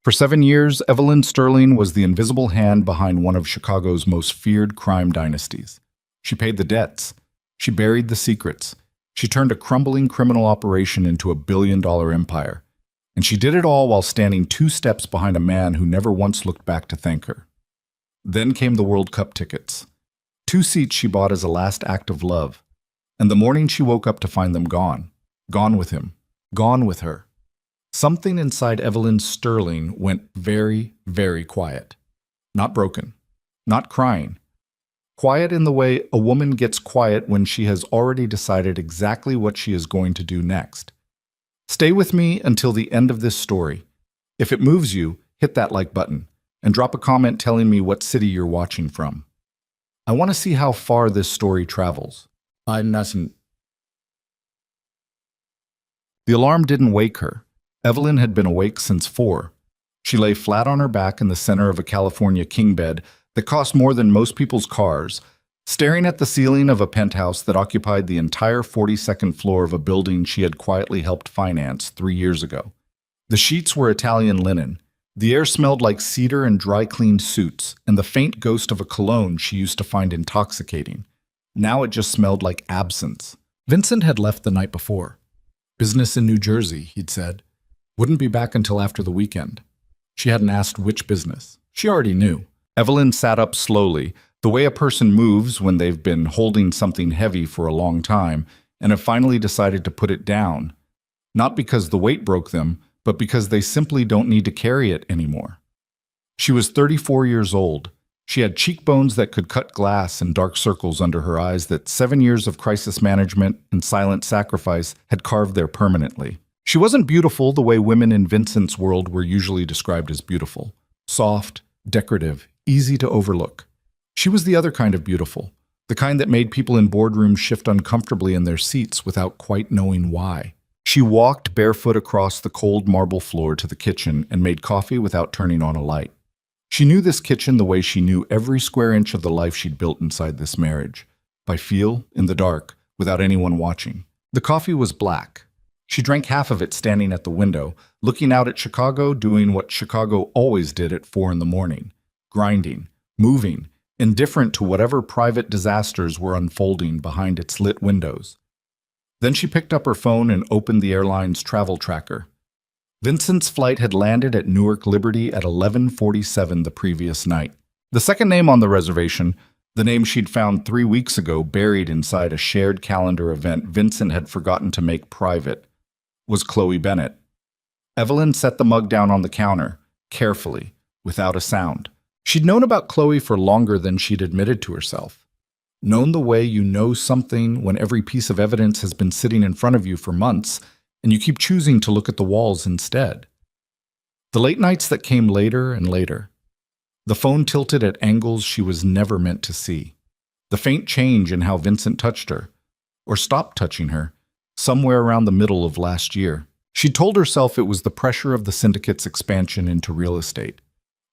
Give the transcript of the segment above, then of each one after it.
For 7 years, Evelyn Sterling was the invisible hand behind one of Chicago's most feared crime dynasties. She paid the debts. She buried the secrets. She turned a crumbling criminal operation into a billion-dollar empire. And she did it all while standing 2 steps behind a man who never once looked back to thank her. Then came the World Cup tickets. 2 seats she bought as a last act of love. And the morning she woke up to find them gone. Gone with him. Gone with her. Something inside Evelyn Sterling went very, very quiet. Not broken. Not crying. Quiet in the way a woman gets quiet when she has already decided exactly what she is going to do next. Stay with me until the end of this story. If it moves you, hit that like button and drop a comment telling me what city you're watching from. I want to see how far this story travels. I mustn't. The alarm didn't wake her. Evelyn had been awake since 4. She lay flat on her back in the center of a California king bed that cost more than most people's cars, staring at the ceiling of a penthouse that occupied the entire 42nd floor of a building she had quietly helped finance 3 years ago. The sheets were Italian linen. The air smelled like cedar and dry-cleaned suits, and the faint ghost of a cologne she used to find intoxicating. Now it just smelled like absence. Vincent had left the night before. Business in New Jersey, he'd said. Wouldn't be back until after the weekend. She hadn't asked which business. She already knew. Evelyn sat up slowly, the way a person moves when they've been holding something heavy for a long time and have finally decided to put it down. Not because the weight broke them, but because they simply don't need to carry it anymore. She was 34 years old. She had cheekbones that could cut glass and dark circles under her eyes that 7 years of crisis management and silent sacrifice had carved there permanently. She wasn't beautiful the way women in Vincent's world were usually described as beautiful. Soft, decorative, easy to overlook. She was the other kind of beautiful, the kind that made people in boardrooms shift uncomfortably in their seats without quite knowing why. She walked barefoot across the cold marble floor to the kitchen and made coffee without turning on a light. She knew this kitchen the way she knew every square inch of the life she'd built inside this marriage, by feel, in the dark, without anyone watching. The coffee was black. She drank half of it standing at the window, looking out at Chicago, doing what Chicago always did at 4 in the morning, grinding, moving, indifferent to whatever private disasters were unfolding behind its lit windows. Then she picked up her phone and opened the airline's travel tracker. Vincent's flight had landed at Newark Liberty at 11:47 the previous night. The second name on the reservation, the name she'd found 3 weeks ago buried inside a shared calendar event Vincent had forgotten to make private, was Chloe Bennett. Evelyn set the mug down on the counter, carefully, without a sound. She'd known about Chloe for longer than she'd admitted to herself. Known the way you know something when every piece of evidence has been sitting in front of you for months, and you keep choosing to look at the walls instead. The late nights that came later and later. The phone tilted at angles she was never meant to see. The faint change in how Vincent touched her, or stopped touching her, somewhere around the middle of last year. She told herself it was the pressure of the syndicate's expansion into real estate.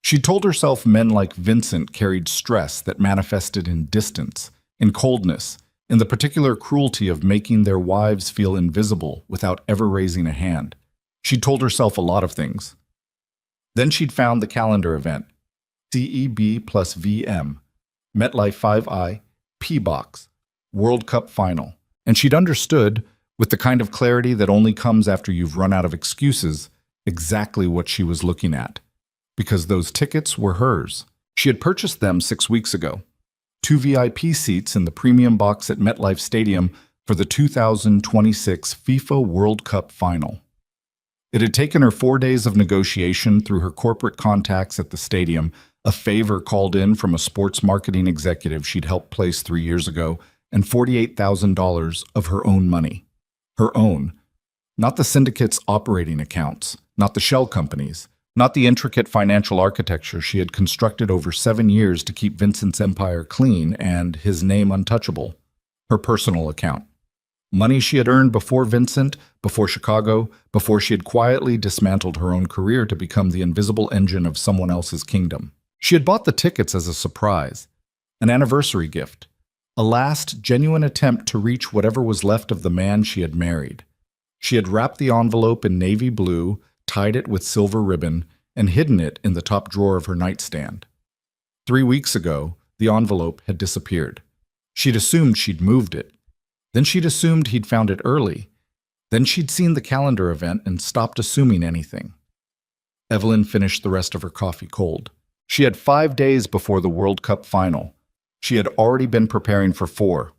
She told herself men like Vincent carried stress that manifested in distance, in coldness, in the particular cruelty of making their wives feel invisible without ever raising a hand. She'd told herself a lot of things. Then she'd found the calendar event, CEB plus VM, MetLife 5i, P-Box, World Cup Final, and she'd understood, with the kind of clarity that only comes after you've run out of excuses, exactly what she was looking at. Because those tickets were hers. She had purchased them 6 weeks ago. 2 VIP seats in the premium box at MetLife Stadium for the 2026 FIFA World Cup Final. It had taken her 4 days of negotiation through her corporate contacts at the stadium, a favor called in from a sports marketing executive she'd helped place 3 years ago, and $48,000 of her own money. Her own. Not the syndicate's operating accounts, not the shell companies, not the intricate financial architecture she had constructed over 7 years to keep Vincent's empire clean and his name untouchable. Her personal account. Money she had earned before Vincent, before Chicago, before she had quietly dismantled her own career to become the invisible engine of someone else's kingdom. She had bought the tickets as a surprise, an anniversary gift, a last genuine attempt to reach whatever was left of the man she had married. She had wrapped the envelope in navy blue, tied it with silver ribbon, and hidden it in the top drawer of her nightstand. 3 weeks ago, the envelope had disappeared. She'd assumed she'd moved it. Then she'd assumed he'd found it early. Then she'd seen the calendar event and stopped assuming anything. Evelyn finished the rest of her coffee cold. She had 5 days before the World Cup final. She had already been preparing for 4.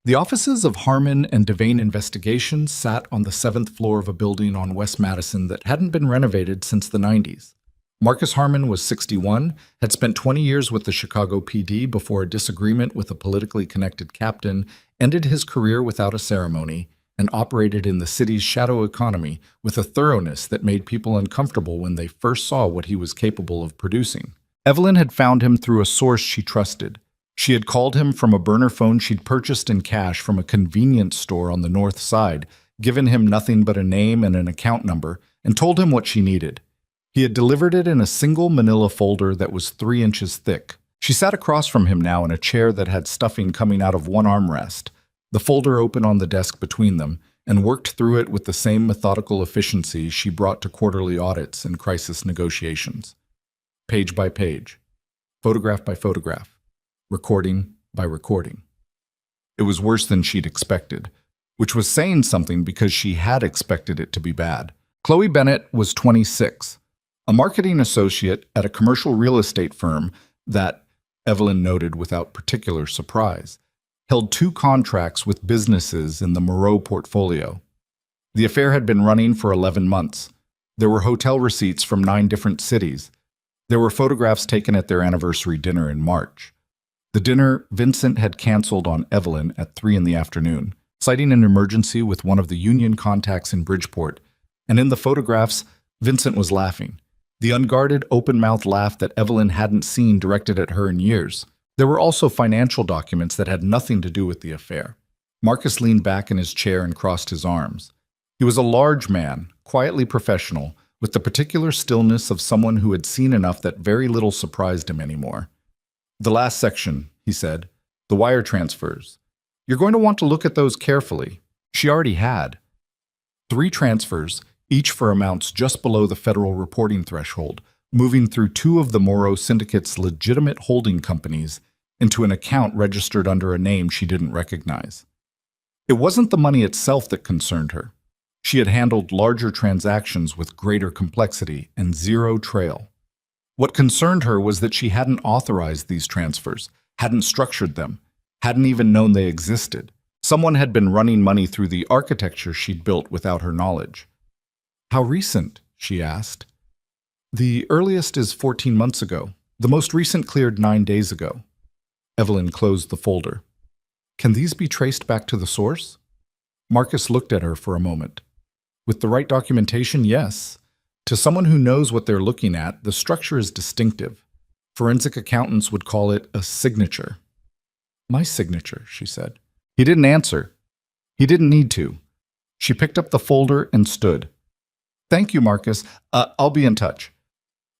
The offices of Harmon and Devane Investigations sat on the 7th floor of a building on West Madison that hadn't been renovated since the 90s. Marcus Harmon was 61, had spent 20 years with the Chicago PD before a disagreement with a politically connected captain ended his career without a ceremony, and operated in the city's shadow economy with a thoroughness that made people uncomfortable when they first saw what he was capable of producing. Evelyn had found him through a source she trusted. She had called him from a burner phone she'd purchased in cash from a convenience store on the north side, given him nothing but a name and an account number, and told him what she needed. He had delivered it in a single manila folder that was 3 inches thick. She sat across from him now in a chair that had stuffing coming out of one armrest, the folder open on the desk between them, and worked through it with the same methodical efficiency she brought to quarterly audits and crisis negotiations. Page by page, photograph by photograph, recording by recording. It was worse than she'd expected, which was saying something because she had expected it to be bad. Chloe Bennett was 26, a marketing associate at a commercial real estate firm that, Evelyn noted without particular surprise, held 2 contracts with businesses in the Moreau portfolio. The affair had been running for 11 months. There were hotel receipts from 9 different cities. There were photographs taken at their anniversary dinner in March. The dinner Vincent had canceled on Evelyn at 3 in the afternoon, citing an emergency with one of the union contacts in Bridgeport, and in the photographs, Vincent was laughing. The unguarded, open-mouthed laugh that Evelyn hadn't seen directed at her in years. There were also financial documents that had nothing to do with the affair. Marcus leaned back in his chair and crossed his arms. He was a large man, quietly professional, with the particular stillness of someone who had seen enough that very little surprised him anymore. "The last section," he said, "the wire transfers. You're going to want to look at those carefully." She already had. 3 transfers, each for amounts just below the federal reporting threshold, moving through 2 of the Moreau Syndicate's legitimate holding companies into an account registered under a name she didn't recognize. It wasn't the money itself that concerned her. She had handled larger transactions with greater complexity and zero trail. What concerned her was that she hadn't authorized these transfers, hadn't structured them, hadn't even known they existed. Someone had been running money through the architecture she'd built without her knowledge. "How recent?" she asked. "The earliest is 14 months ago. The most recent cleared 9 days ago." Evelyn closed the folder. "Can these be traced back to the source?" Marcus looked at her for a moment. "With the right documentation, yes. To someone who knows what they're looking at, the structure is distinctive. Forensic accountants would call it a signature." "My signature," she said. He didn't answer. He didn't need to. She picked up the folder and stood. "Thank you, Marcus. I'll be in touch."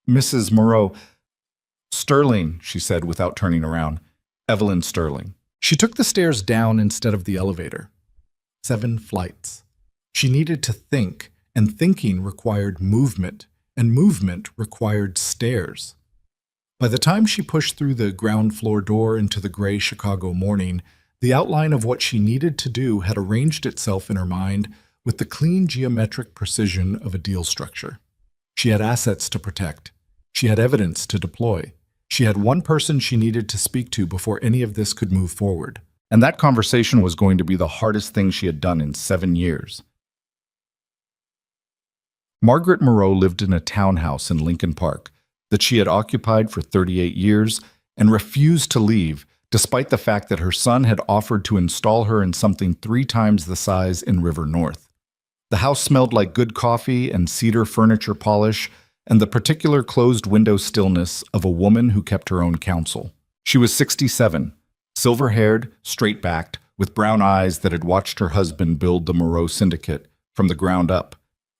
"Mrs. Moreau." "Sterling," she said without turning around. "Evelyn Sterling." She took the stairs down instead of the elevator. 7 flights. She needed to think, and thinking required movement, and movement required stairs. By the time she pushed through the ground floor door into the gray Chicago morning, the outline of what she needed to do had arranged itself in her mind with the clean geometric precision of a deal structure. She had assets to protect. She had evidence to deploy. She had one person she needed to speak to before any of this could move forward. And that conversation was going to be the hardest thing she had done in 7 years. Margaret Moreau lived in a townhouse in Lincoln Park that she had occupied for 38 years and refused to leave, despite the fact that her son had offered to install her in something 3 times the size in River North. The house smelled like good coffee and cedar furniture polish and the particular closed-window stillness of a woman who kept her own counsel. She was 67, silver-haired, straight-backed, with brown eyes that had watched her husband build the Moreau Syndicate from the ground up,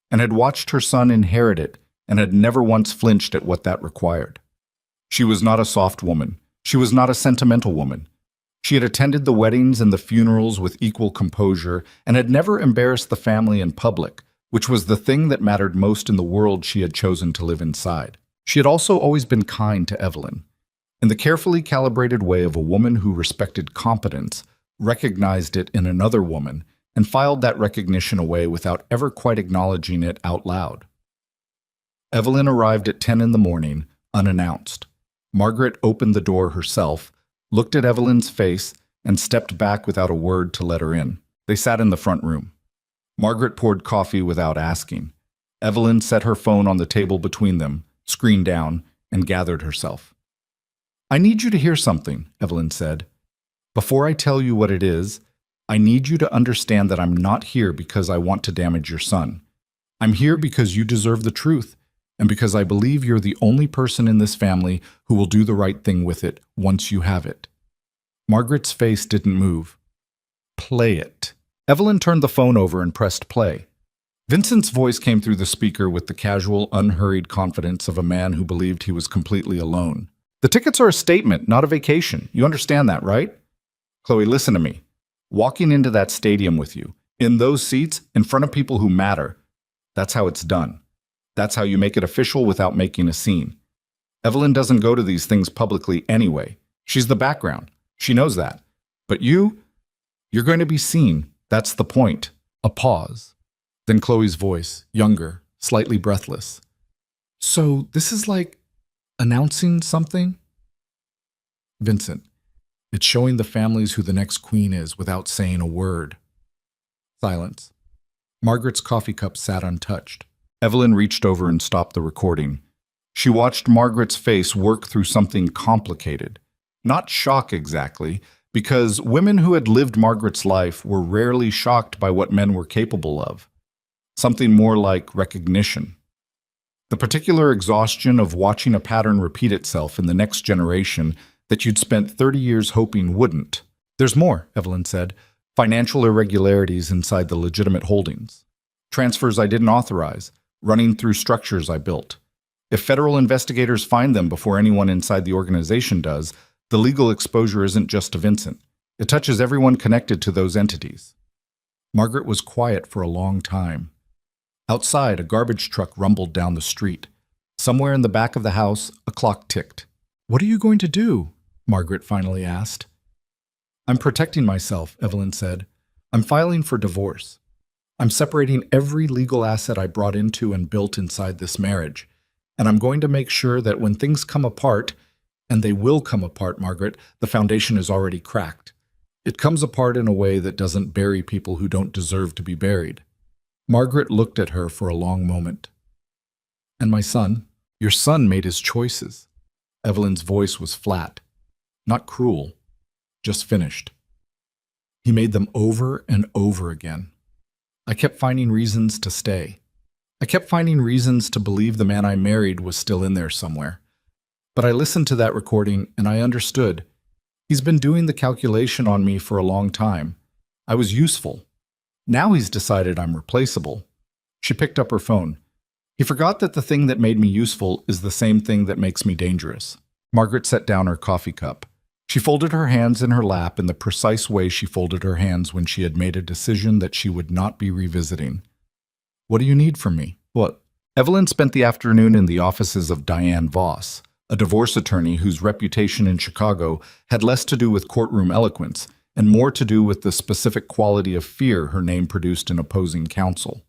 and had watched her son inherit it and had never once flinched at what that required. She was not a soft woman. She was not a sentimental woman. She had attended the weddings and the funerals with equal composure and had never embarrassed the family in public, which was the thing that mattered most in the world she had chosen to live inside. She had also always been kind to Evelyn, in the carefully calibrated way of a woman who respected competence, recognized it in another woman, and filed that recognition away without ever quite acknowledging it out loud. Evelyn arrived at 10 in the morning, unannounced. Margaret opened the door herself, looked at Evelyn's face, and stepped back without a word to let her in. They sat in the front room. Margaret poured coffee without asking. Evelyn set her phone on the table between them, screen down, and gathered herself. "I need you to hear something," Evelyn said. "Before I tell you what it is, I need you to understand that I'm not here because I want to damage your son. I'm here because you deserve the truth, and because I believe you're the only person in this family who will do the right thing with it once you have it." Margaret's face didn't move. "Play it." Evelyn turned the phone over and pressed play. Vincent's voice came through the speaker with the casual, unhurried confidence of a man who believed he was completely alone. "The tickets are a statement, not a vacation. You understand that, right? Chloe, listen to me. Walking into that stadium with you, in those seats, in front of people who matter, that's how it's done. That's how you make it official without making a scene. Evelyn doesn't go to these things publicly anyway. She's the background. She knows that. But you're going to be seen. That's the point." A pause. Then Chloe's voice, younger, slightly breathless. "So this is like announcing something?" Vincent, "It's showing the families who the next queen is without saying a word." Silence. Margaret's coffee cup sat untouched. Evelyn reached over and stopped the recording. She watched Margaret's face work through something complicated. Not shock exactly, because women who had lived Margaret's life were rarely shocked by what men were capable of. Something more like recognition. The particular exhaustion of watching a pattern repeat itself in the next generation that you'd spent 30 years hoping wouldn't. "There's more," Evelyn said. "Financial irregularities inside the legitimate holdings. Transfers I didn't authorize, running through structures I built. If federal investigators find them before anyone inside the organization does, the legal exposure isn't just to Vincent. It touches everyone connected to those entities." Margaret was quiet for a long time. Outside, a garbage truck rumbled down the street. Somewhere in the back of the house, a clock ticked. "What are you going to do?" Margaret finally asked. "I'm protecting myself," Evelyn said. "I'm filing for divorce. I'm separating every legal asset I brought into and built inside this marriage. And I'm going to make sure that when things come apart, and they will come apart, Margaret, the foundation is already cracked. It comes apart in a way that doesn't bury people who don't deserve to be buried." Margaret looked at her for a long moment. "And my son? Your son made his choices." Evelyn's voice was flat. Not cruel, just finished. "He made them over and over again. I kept finding reasons to stay. I kept finding reasons to believe the man I married was still in there somewhere. But I listened to that recording and I understood. He's been doing the calculation on me for a long time. I was useful. Now he's decided I'm replaceable." She picked up her phone. "He forgot that the thing that made me useful is the same thing that makes me dangerous." Margaret set down her coffee cup. She folded her hands in her lap in the precise way she folded her hands when she had made a decision that she would not be revisiting. "What do you need from me?" "What?" Evelyn spent the afternoon in the offices of Diane Voss, a divorce attorney whose reputation in Chicago had less to do with courtroom eloquence and more to do with the specific quality of fear her name produced in opposing counsel.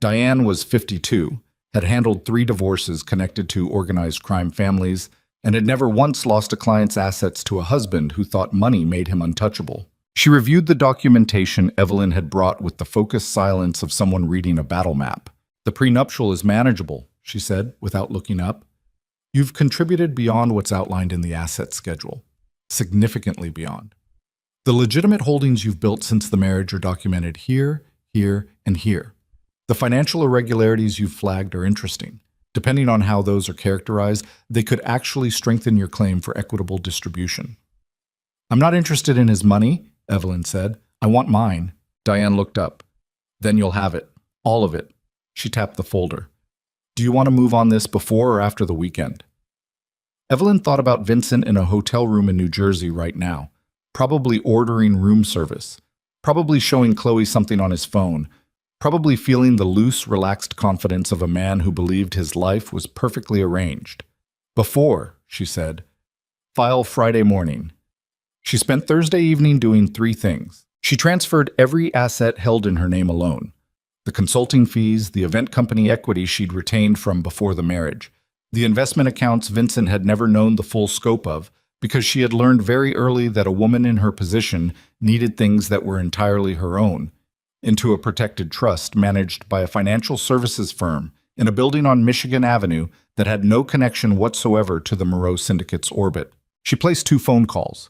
Diane was 52, had handled 3 divorces connected to organized crime families, and had never once lost a client's assets to a husband who thought money made him untouchable. She reviewed the documentation Evelyn had brought with the focused silence of someone reading a battle map. "The prenuptial is manageable," she said, without looking up. "You've contributed beyond what's outlined in the asset schedule. Significantly beyond. The legitimate holdings you've built since the marriage are documented here, here, and here. The financial irregularities you've flagged are interesting. Depending on how those are characterized, they could actually strengthen your claim for equitable distribution." "I'm not interested in his money," Evelyn said. "I want mine." Diane looked up. "Then you'll have it. All of it." She tapped the folder. "Do you want to move on this before or after the weekend?" Evelyn thought about Vincent in a hotel room in New Jersey right now, probably ordering room service, probably showing Chloe something on his phone, probably feeling the loose, relaxed confidence of a man who believed his life was perfectly arranged. Before, she said, file Friday morning. She spent Thursday evening doing three things. She transferred every asset held in her name alone: the consulting fees, the event company equity she'd retained from before the marriage, the investment accounts Vincent had never known the full scope of, because she had learned very early that a woman in her position needed things that were entirely her own, into a protected trust managed by a financial services firm in a building on Michigan Avenue that had no connection whatsoever to the Moreau Syndicate's orbit. She placed two phone calls.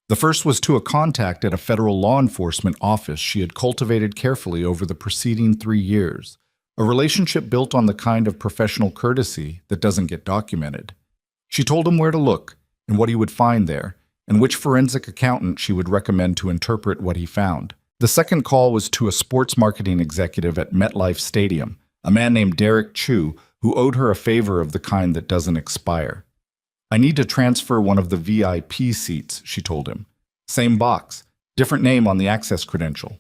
The first was to a contact at a federal law enforcement office she had cultivated carefully over the preceding 3 years, a relationship built on the kind of professional courtesy that doesn't get documented. She told him where to look and what he would find there, and which forensic accountant she would recommend to interpret what he found. The second call was to a sports marketing executive at MetLife Stadium, a man named Derek Chu, who owed her a favor of the kind that doesn't expire. I need to transfer one of the VIP seats, she told him. Same box, different name on the access credential.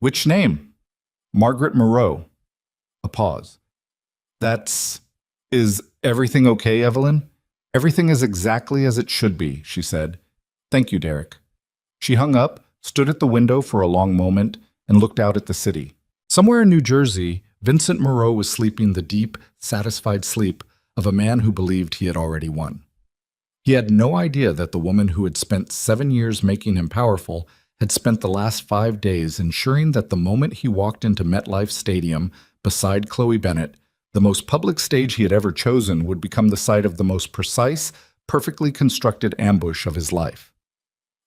Which name? Margaret Moreau. A pause. Is everything okay, Evelyn? Everything is exactly as it should be, she said. Thank you, Derek. She hung up, stood at the window for a long moment, and looked out at the city. Somewhere in New Jersey, Vincent Moreau was sleeping the deep, satisfied sleep of a man who believed he had already won. He had no idea that the woman who had spent 7 years making him powerful had spent the last 5 days ensuring that the moment he walked into MetLife Stadium beside Chloe Bennett, the most public stage he had ever chosen would become the site of the most precise, perfectly constructed ambush of his life.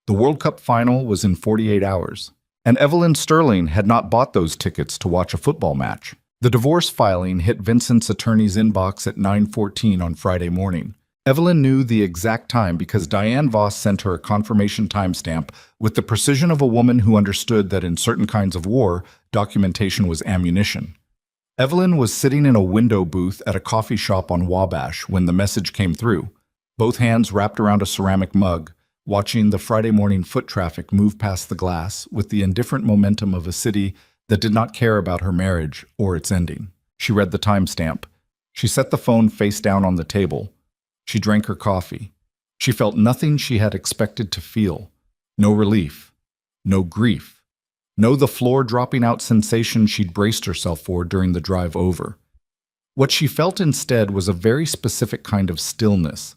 The World Cup final was in 48 hours, and Evelyn Sterling had not bought those tickets to watch a football match. The divorce filing hit Vincent's attorney's inbox at 9:14 on Friday morning. Evelyn knew the exact time because Diane Voss sent her a confirmation timestamp with the precision of a woman who understood that in certain kinds of war, documentation was ammunition. Evelyn was sitting in a window booth at a coffee shop on Wabash when the message came through, both hands wrapped around a ceramic mug, watching the Friday morning foot traffic move past the glass with the indifferent momentum of a city that did not care about her marriage or its ending. She read the timestamp. She set the phone face down on the table. She drank her coffee. She felt nothing she had expected to feel. No relief. No grief. No the floor-dropping-out sensation she'd braced herself for during the drive over. What she felt instead was a very specific kind of stillness,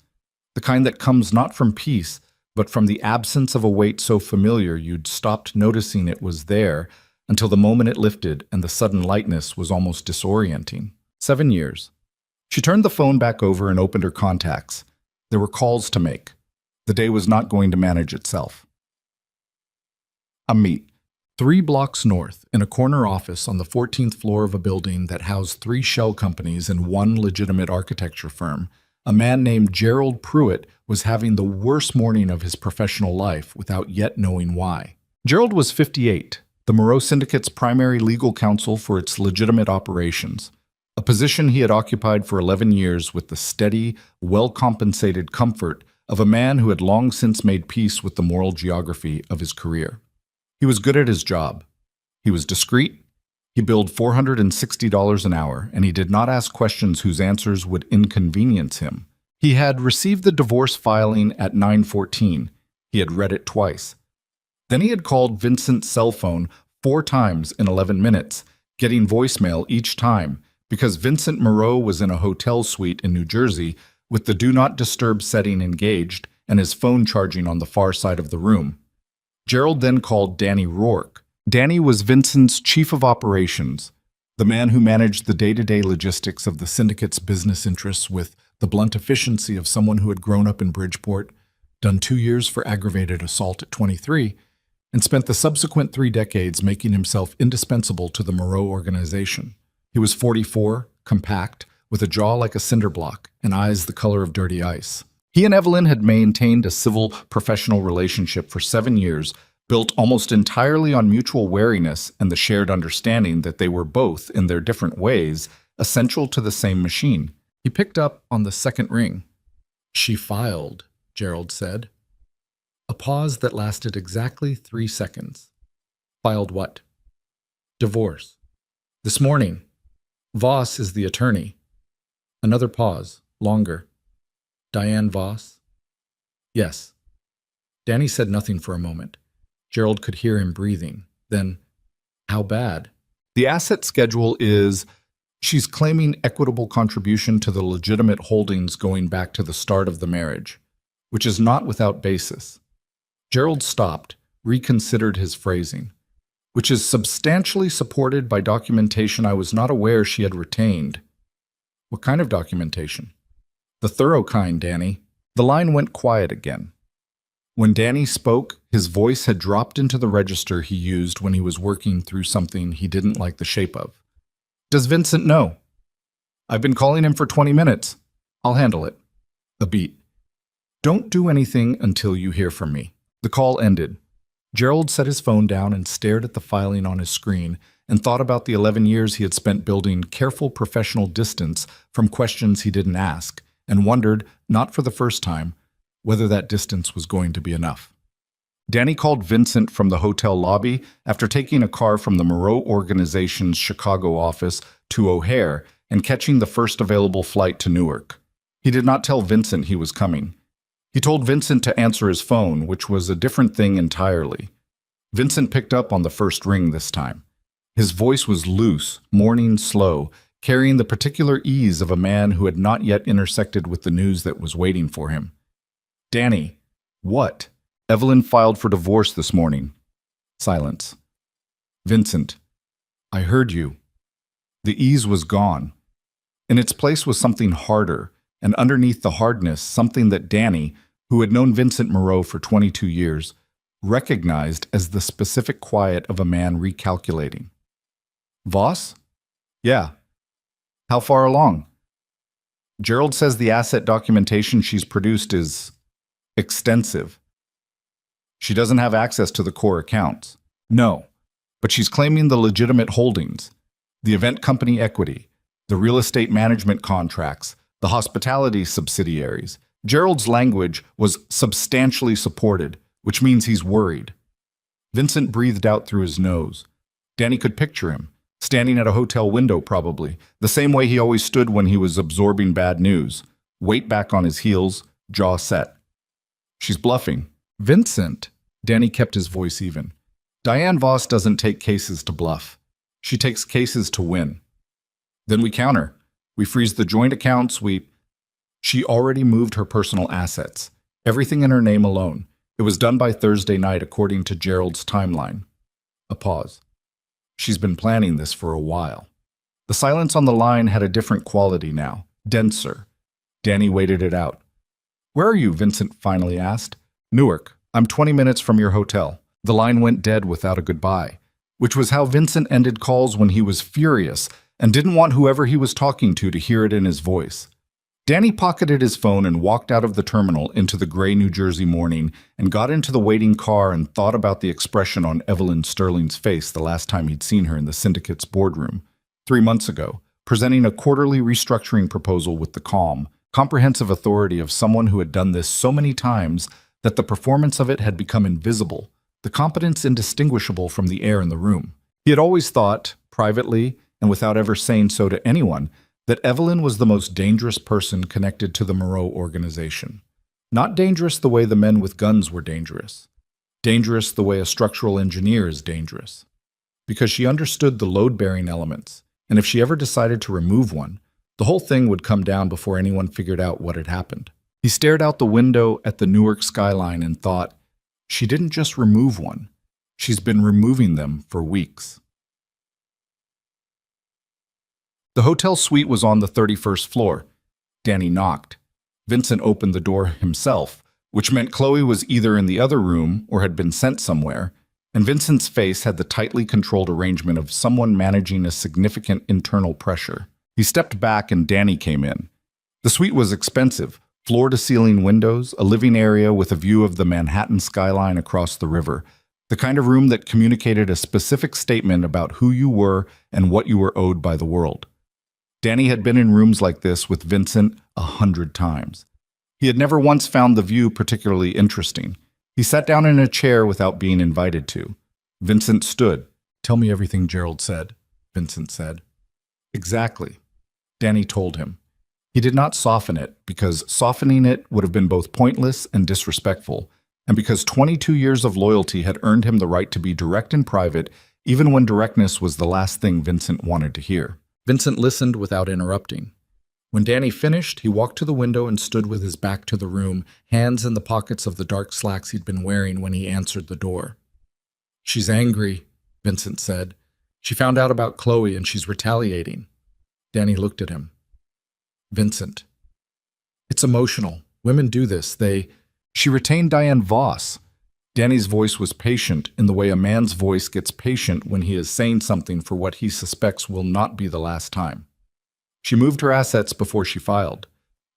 the kind that comes not from peace, but from the absence of a weight so familiar you'd stopped noticing it was there until the moment it lifted and the sudden lightness was almost disorienting. 7 years. She turned the phone back over and opened her contacts. There were calls to make. The day was not going to manage itself. Amit. 3 blocks north, in a corner office on the 14th floor of a building that housed 3 shell companies and 1 legitimate architecture firm, a man named Gerald Pruitt was having the worst morning of his professional life without yet knowing why. Gerald was 58, the Moreau Syndicate's primary legal counsel for its legitimate operations, a position he had occupied for 11 years with the steady, well-compensated comfort of a man who had long since made peace with the moral geography of his career. He was good at his job. He was discreet. He billed $460 an hour, and he did not ask questions whose answers would inconvenience him. He had received the divorce filing at 9:14. He had read it twice. Then he had called Vincent's cell phone 4 times in 11 minutes, getting voicemail each time, because Vincent Moreau was in a hotel suite in New Jersey with the Do Not Disturb setting engaged and his phone charging on the far side of the room. Gerald then called Danny Rourke. Danny was Vincent's chief of operations, the man who managed the day-to-day logistics of the syndicate's business interests with the blunt efficiency of someone who had grown up in Bridgeport, done 2 years for aggravated assault at 23, and spent the subsequent 3 decades making himself indispensable to the Moreau organization. He was 44, compact, with a jaw like a cinder block and eyes the color of dirty ice. He and Evelyn had maintained a civil, professional relationship for 7 years, built almost entirely on mutual wariness and the shared understanding that they were both, in their different ways, essential to the same machine. He picked up on the second ring. "She filed," Gerald said. A pause that lasted exactly 3 seconds. "Filed what?" "Divorce." This morning. Voss is the attorney. Another pause, longer. Diane Voss? Yes. Danny said nothing for a moment. Gerald could hear him breathing. Then, how bad? The asset schedule is, she's claiming equitable contribution to the legitimate holdings going back to the start of the marriage, which is not without basis. Gerald stopped, reconsidered his phrasing, which is substantially supported by documentation I was not aware she had retained. What kind of documentation? The thorough kind, Danny. The line went quiet again. When Danny spoke, his voice had dropped into the register he used when he was working through something he didn't like the shape of. Does Vincent know? I've been calling him for 20 minutes. I'll handle it. A beat. Don't do anything until you hear from me. The call ended. Gerald set his phone down and stared at the filing on his screen and thought about the 11 years he had spent building careful professional distance from questions he didn't ask, and wondered, not for the first time, whether that distance was going to be enough. Danny called Vincent from the hotel lobby after taking a car from the Moreau organization's Chicago office to O'Hare and catching the first available flight to Newark. He did not tell Vincent he was coming. He told Vincent to answer his phone, which was a different thing entirely. Vincent picked up on the first ring this time. His voice was loose, mourning slow, carrying the particular ease of a man who had not yet intersected with the news that was waiting for him. Danny, what? Evelyn filed for divorce this morning. Silence. Vincent, I heard you. The ease was gone. In its place was something harder, and underneath the hardness, something that Danny, who had known Vincent Moreau for 22 years, recognized as the specific quiet of a man recalculating. Voss? Yeah. How far along? Gerald says the asset documentation she's produced is extensive. She doesn't have access to the core accounts. No, but she's claiming the legitimate holdings, the event company equity, the real estate management contracts, the hospitality subsidiaries. Gerald's language was substantially supported, which means he's worried. Vincent breathed out through his nose. Danny could picture him, standing at a hotel window probably, the same way he always stood when he was absorbing bad news, weight back on his heels, jaw set. She's bluffing. Vincent, Danny kept his voice even. Diane Voss doesn't take cases to bluff. She takes cases to win. Then we counter. We freeze the joint accounts, She already moved her personal assets, everything in her name alone. It was done by Thursday night according to Gerald's timeline. A pause. She's been planning this for a while. The silence on the line had a different quality now, denser. Danny waited it out. Where are you? Vincent finally asked. Newark. I'm 20 minutes from your hotel. The line went dead without a goodbye, which was how Vincent ended calls when he was furious and didn't want whoever he was talking to hear it in his voice. Danny pocketed his phone and walked out of the terminal into the gray New Jersey morning and got into the waiting car and thought about the expression on Evelyn Sterling's face the last time he'd seen her in the syndicate's boardroom, 3 months ago, presenting a quarterly restructuring proposal with the calm, comprehensive authority of someone who had done this so many times that the performance of it had become invisible, the competence indistinguishable from the air in the room. He had always thought, privately and without ever saying so to anyone, that Evelyn was the most dangerous person connected to the Moreau organization. Not dangerous the way the men with guns were dangerous. Dangerous the way a structural engineer is dangerous. Because she understood the load-bearing elements, and if she ever decided to remove one, the whole thing would come down before anyone figured out what had happened. He stared out the window at the Newark skyline and thought, she didn't just remove one. She's been removing them for weeks. The hotel suite was on the 31st floor. Danny knocked. Vincent opened the door himself, which meant Chloe was either in the other room or had been sent somewhere, and Vincent's face had the tightly controlled arrangement of someone managing a significant internal pressure. He stepped back and Danny came in. The suite was expensive, floor-to-ceiling windows, a living area with a view of the Manhattan skyline across the river, the kind of room that communicated a specific statement about who you were and what you were owed by the world. Danny had been in rooms like this with Vincent 100 times. He had never once found the view particularly interesting. He sat down in a chair without being invited to. Vincent stood. Tell me everything, Gerald said. Vincent said. Exactly, Danny told him. He did not soften it, because softening it would have been both pointless and disrespectful, and because 22 years of loyalty had earned him the right to be direct in private, even when directness was the last thing Vincent wanted to hear. Vincent listened without interrupting. When Danny finished, he walked to the window and stood with his back to the room, hands in the pockets of the dark slacks he'd been wearing when he answered the door. She's angry, Vincent said. She found out about Chloe and she's retaliating. Danny looked at him. Vincent. It's emotional. Women do this. She retained Diane Voss. Danny's voice was patient in the way a man's voice gets patient when he is saying something for what he suspects will not be the last time. She moved her assets before she filed.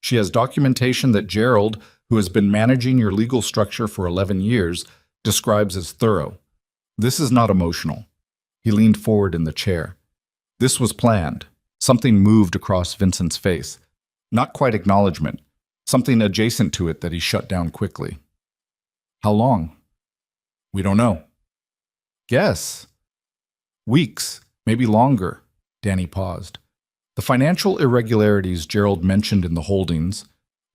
She has documentation that Gerald, who has been managing your legal structure for 11 years, describes as thorough. This is not emotional. He leaned forward in the chair. This was planned. Something moved across Vincent's face. Not quite acknowledgement. Something adjacent to it that he shut down quickly. How long? We don't know. Guess. Weeks, maybe longer. Danny paused. The financial irregularities Gerald mentioned in the holdings,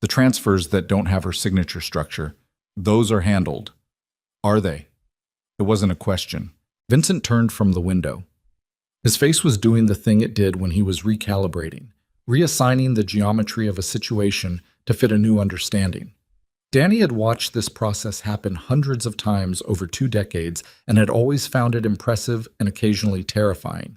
the transfers that don't have her signature structure, those are handled. Are they? It wasn't a question. Vincent turned from the window. His face was doing the thing it did when he was recalibrating, reassigning the geometry of a situation to fit a new understanding. Danny had watched this process happen hundreds of times over 2 decades and had always found it impressive and occasionally terrifying.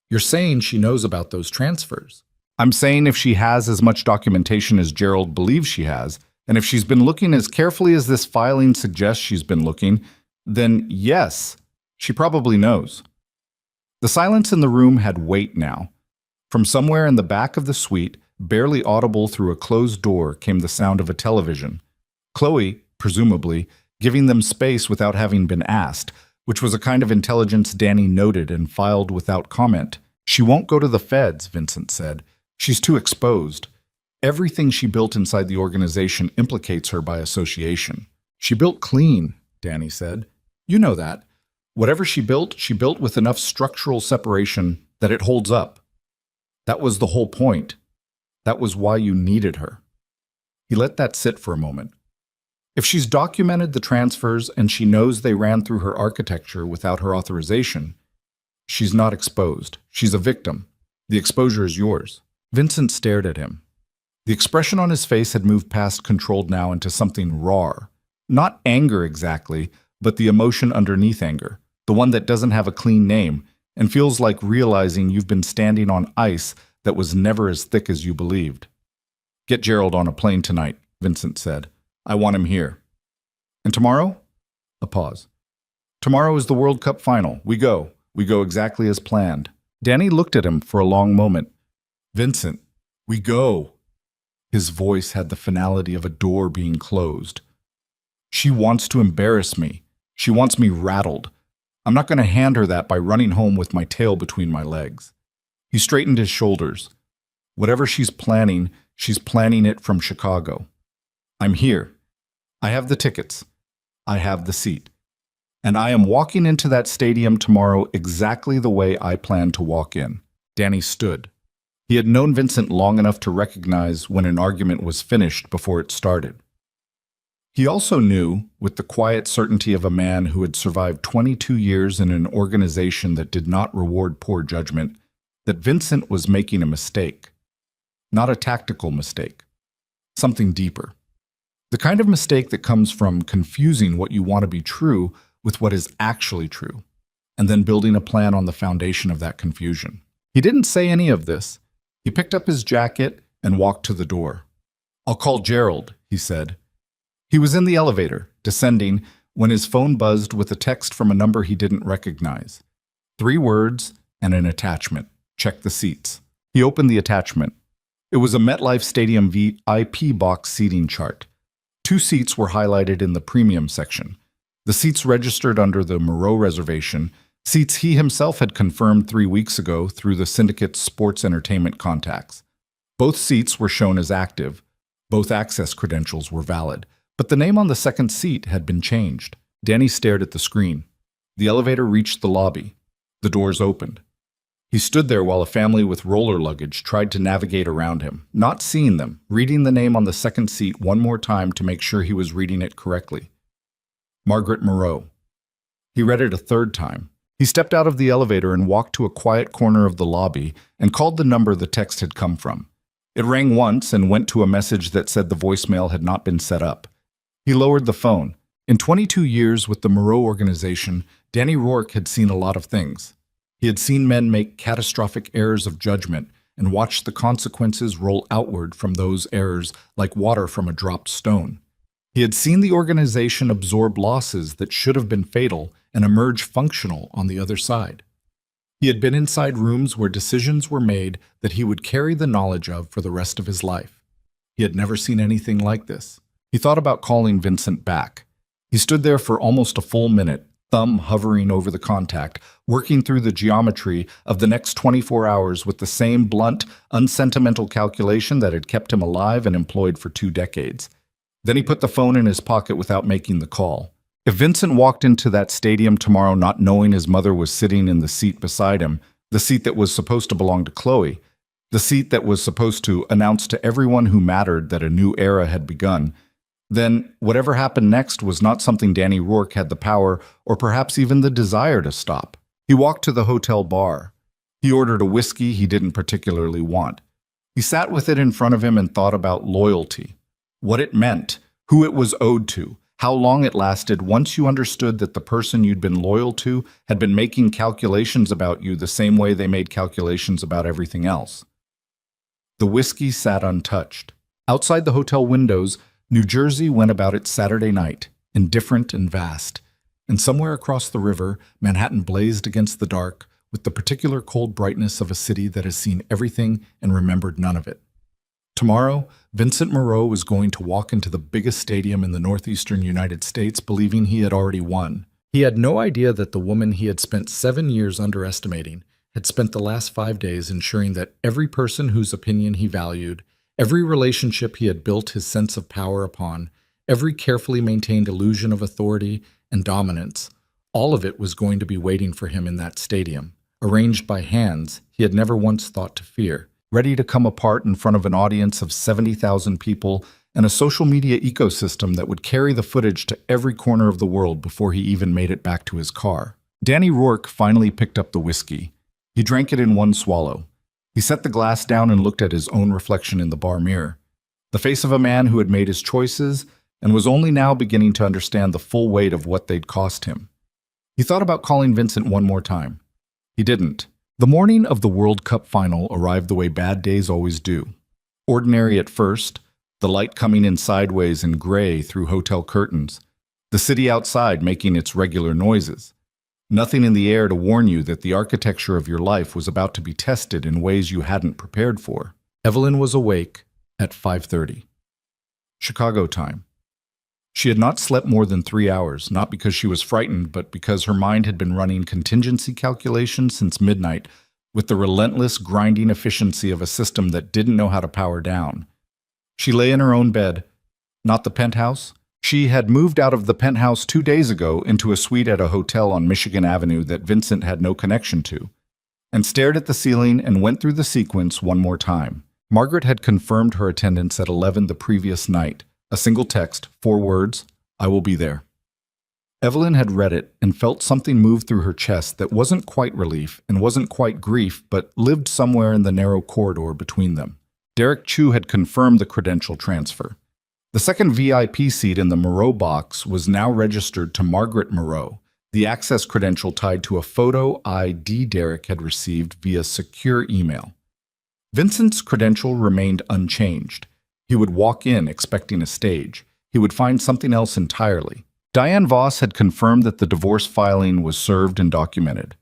You're saying she knows about those transfers. I'm saying if she has as much documentation as Gerald believes she has, and if she's been looking as carefully as this filing suggests she's been looking, then yes, she probably knows. The silence in the room had weight now. From somewhere in the back of the suite, barely audible through a closed door, came the sound of a television. Chloe, presumably, giving them space without having been asked, which was a kind of intelligence Danny noted and filed without comment. She won't go to the feds, Vincent said. She's too exposed. Everything she built inside the organization implicates her by association. She built clean, Danny said. You know that. Whatever she built with enough structural separation that it holds up. That was the whole point. That was why you needed her. He let that sit for a moment. If she's documented the transfers and she knows they ran through her architecture without her authorization, she's not exposed. She's a victim. The exposure is yours. Vincent stared at him. The expression on his face had moved past controlled now into something raw. Not anger exactly, but the emotion underneath anger, the one that doesn't have a clean name and feels like realizing you've been standing on ice that was never as thick as you believed. Get Gerald on a plane tonight, Vincent said. I want him here. And tomorrow? A pause. Tomorrow is the World Cup final. We go. We go exactly as planned. Danny looked at him for a long moment. Vincent, we go. His voice had the finality of a door being closed. She wants to embarrass me. She wants me rattled. I'm not going to hand her that by running home with my tail between my legs. He straightened his shoulders. Whatever she's planning it from Chicago. I'm here. I have the tickets. I have the seat. And I am walking into that stadium tomorrow exactly the way I planned to walk in. Danny stood. He had known Vincent long enough to recognize when an argument was finished before it started. He also knew, with the quiet certainty of a man who had survived 22 years in an organization that did not reward poor judgment, that Vincent was making a mistake. Not a tactical mistake. Something deeper. The kind of mistake that comes from confusing what you want to be true with what is actually true, and then building a plan on the foundation of that confusion. He didn't say any of this. He picked up his jacket and walked to the door. I'll call Gerald, he said. He was in the elevator, descending, when his phone buzzed with a text from a number he didn't recognize. 3 words and an attachment. Check the seats. He opened the attachment. It was a MetLife Stadium VIP box seating chart. 2 seats were highlighted in the premium section. The seats registered under the Moreau reservation, seats he himself had confirmed 3 weeks ago through the syndicate's sports entertainment contacts. Both seats were shown as active. Both access credentials were valid. But the name on the second seat had been changed. Danny stared at the screen. The elevator reached the lobby. The doors opened. He stood there while a family with roller luggage tried to navigate around him, not seeing them, reading the name on the second seat one more time to make sure he was reading it correctly. Margaret Moreau. He read it a third time. He stepped out of the elevator and walked to a quiet corner of the lobby and called the number the text had come from. It rang once and went to a message that said the voicemail had not been set up. He lowered the phone. In 22 years with the Moreau organization, Danny Rourke had seen a lot of things. He had seen men make catastrophic errors of judgment and watched the consequences roll outward from those errors like water from a dropped stone. He had seen the organization absorb losses that should have been fatal and emerge functional on the other side. He had been inside rooms where decisions were made that he would carry the knowledge of for the rest of his life. He had never seen anything like this. He thought about calling Vincent back. He stood there for almost a full minute, thumb hovering over the contact, working through the geometry of the next 24 hours with the same blunt, unsentimental calculation that had kept him alive and employed for 2 decades. Then he put the phone in his pocket without making the call. If Vincent walked into that stadium tomorrow not knowing his mother was sitting in the seat beside him, the seat that was supposed to belong to Chloe, the seat that was supposed to announce to everyone who mattered that a new era had begun, then whatever happened next was not something Danny Rourke had the power or perhaps even the desire to stop. He walked to the hotel bar. He ordered a whiskey he didn't particularly want. He sat with it in front of him and thought about loyalty, what it meant, who it was owed to, how long it lasted once you understood that the person you'd been loyal to had been making calculations about you the same way they made calculations about everything else. The whiskey sat untouched. Outside the hotel windows, New Jersey went about its Saturday night, indifferent and vast, and somewhere across the river, Manhattan blazed against the dark with the particular cold brightness of a city that has seen everything and remembered none of it. Tomorrow, Vincent Moreau was going to walk into the biggest stadium in the northeastern United States believing he had already won. He had no idea that the woman he had spent 7 years underestimating had spent the last 5 days ensuring that every person whose opinion he valued, every relationship he had built his sense of power upon, every carefully maintained illusion of authority and dominance, all of it was going to be waiting for him in that stadium, arranged by hands he had never once thought to fear, ready to come apart in front of an audience of 70,000 people and a social media ecosystem that would carry the footage to every corner of the world before he even made it back to his car. Danny Rourke finally picked up the whiskey. He drank it in one swallow. He set the glass down and looked at his own reflection in the bar mirror, the face of a man who had made his choices and was only now beginning to understand the full weight of what they'd cost him. He thought about calling Vincent one more time. He didn't. The morning of the World Cup final arrived the way bad days always do. Ordinary at first, the light coming in sideways and gray through hotel curtains, the city outside making its regular noises. Nothing in the air to warn you that the architecture of your life was about to be tested in ways you hadn't prepared for. Evelyn was awake at 5:30. Chicago time. She had not slept more than 3 hours, not because she was frightened, but because her mind had been running contingency calculations since midnight with the relentless, grinding efficiency of a system that didn't know how to power down. She lay in her own bed, not the penthouse. She had moved out of the penthouse 2 days ago into a suite at a hotel on Michigan Avenue that Vincent had no connection to, and stared at the ceiling and went through the sequence one more time. Margaret had confirmed her attendance at 11 the previous night. A single text, 4 words, "I will be there." Evelyn had read it and felt something move through her chest that wasn't quite relief and wasn't quite grief, but lived somewhere in the narrow corridor between them. Derek Chu had confirmed the credential transfer. The second VIP seat in the Moreau box was now registered to Margaret Moreau, the access credential tied to a photo ID Derek had received via secure email. Vincent's credential remained unchanged. He would walk in expecting a stage. He would find something else entirely. Diane Voss had confirmed that the divorce filing was served and documented.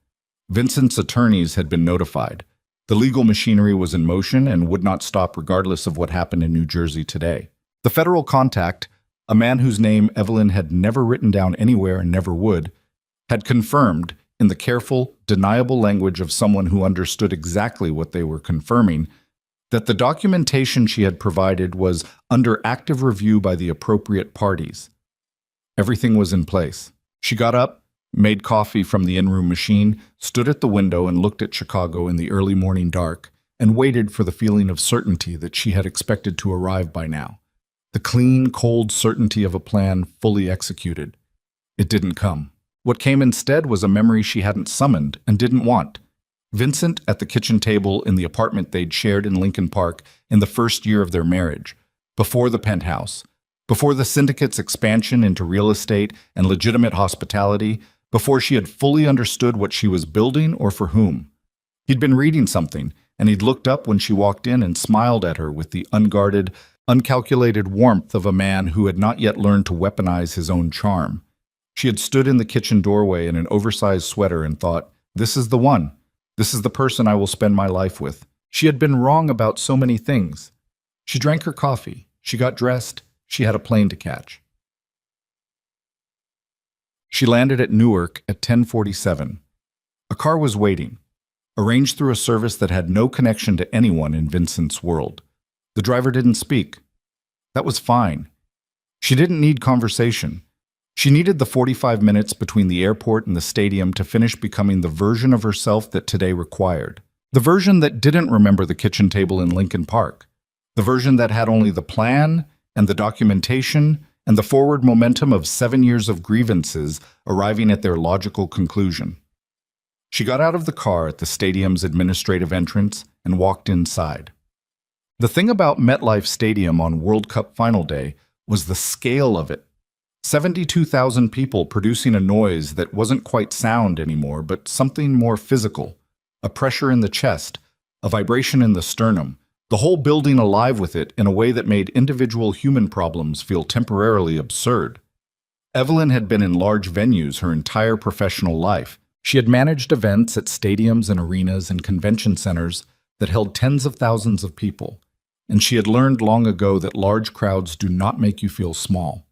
Vincent's attorneys had been notified. The legal machinery was in motion and would not stop regardless of what happened in New Jersey today. The federal contact, a man whose name Evelyn had never written down anywhere and never would, had confirmed, in the careful, deniable language of someone who understood exactly what they were confirming, that the documentation she had provided was under active review by the appropriate parties. Everything was in place. She got up, made coffee from the in-room machine, stood at the window and looked at Chicago in the early morning dark, and waited for the feeling of certainty that she had expected to arrive by now. The clean, cold certainty of a plan fully executed. It didn't come. What came instead was a memory she hadn't summoned and didn't want. Vincent at the kitchen table in the apartment they'd shared in Lincoln Park in the first year of their marriage, before the penthouse, before the syndicate's expansion into real estate and legitimate hospitality, before she had fully understood what she was building or for whom. He'd been reading something, and he'd looked up when she walked in and smiled at her with the unguarded, uncalculated warmth of a man who had not yet learned to weaponize his own charm. She had stood in the kitchen doorway in an oversized sweater and thought, "This is the one. This is the person I will spend my life with." She had been wrong about so many things. She drank her coffee. She got dressed. She had a plane to catch. She landed at Newark at 10:47. A car was waiting, arranged through a service that had no connection to anyone in Vincent's world. The driver didn't speak. That was fine. She didn't need conversation. She needed the 45 minutes between the airport and the stadium to finish becoming the version of herself that today required. The version that didn't remember the kitchen table in Lincoln Park. The version that had only the plan and the documentation and the forward momentum of 7 years of grievances arriving at their logical conclusion. She got out of the car at the stadium's administrative entrance and walked inside. The thing about MetLife Stadium on World Cup final day was the scale of it. 72,000 people producing a noise that wasn't quite sound anymore, but something more physical. A pressure in the chest, a vibration in the sternum, the whole building alive with it in a way that made individual human problems feel temporarily absurd. Evelyn had been in large venues her entire professional life. She had managed events at stadiums and arenas and convention centers that held tens of thousands of people, and she had learned long ago that large crowds do not make you feel small.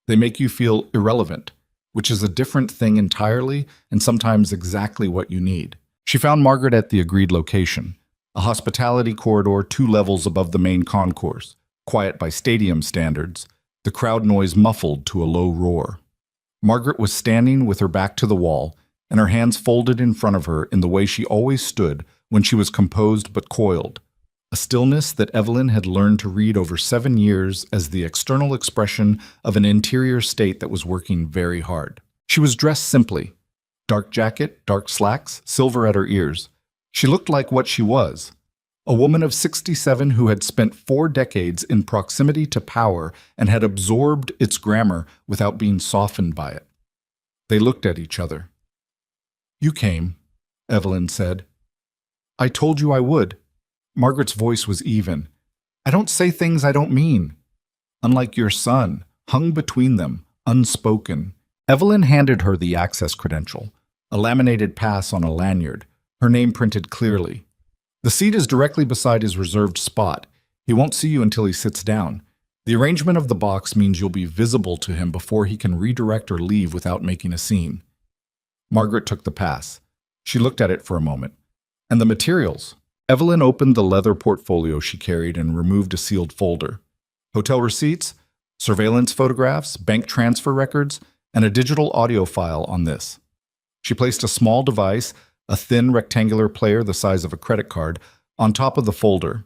They make you feel irrelevant, which is a different thing entirely and sometimes exactly what you need. She found Margaret at the agreed location, a hospitality corridor 2 levels above the main concourse, quiet by stadium standards, the crowd noise muffled to a low roar. Margaret was standing with her back to the wall and her hands folded in front of her in the way she always stood when she was composed but coiled, a stillness that Evelyn had learned to read over 7 years as the external expression of an interior state that was working very hard. She was dressed simply. Dark jacket, dark slacks, silver at her ears. She looked like what she was, a woman of 67 who had spent 4 decades in proximity to power and had absorbed its grammar without being softened by it. They looked at each other. "You came," Evelyn said. "I told you I would." Margaret's voice was even. "I don't say things I don't mean." Unlike your son, hung between them, unspoken. Evelyn handed her the access credential, a laminated pass on a lanyard, her name printed clearly. "The seat is directly beside his reserved spot. He won't see you until he sits down. The arrangement of the box means you'll be visible to him before he can redirect or leave without making a scene." Margaret took the pass. She looked at it for a moment. "And the materials?" Evelyn opened the leather portfolio she carried and removed a sealed folder. Hotel receipts, surveillance photographs, bank transfer records, and a digital audio file on this. She placed a small device, a thin rectangular player the size of a credit card, on top of the folder.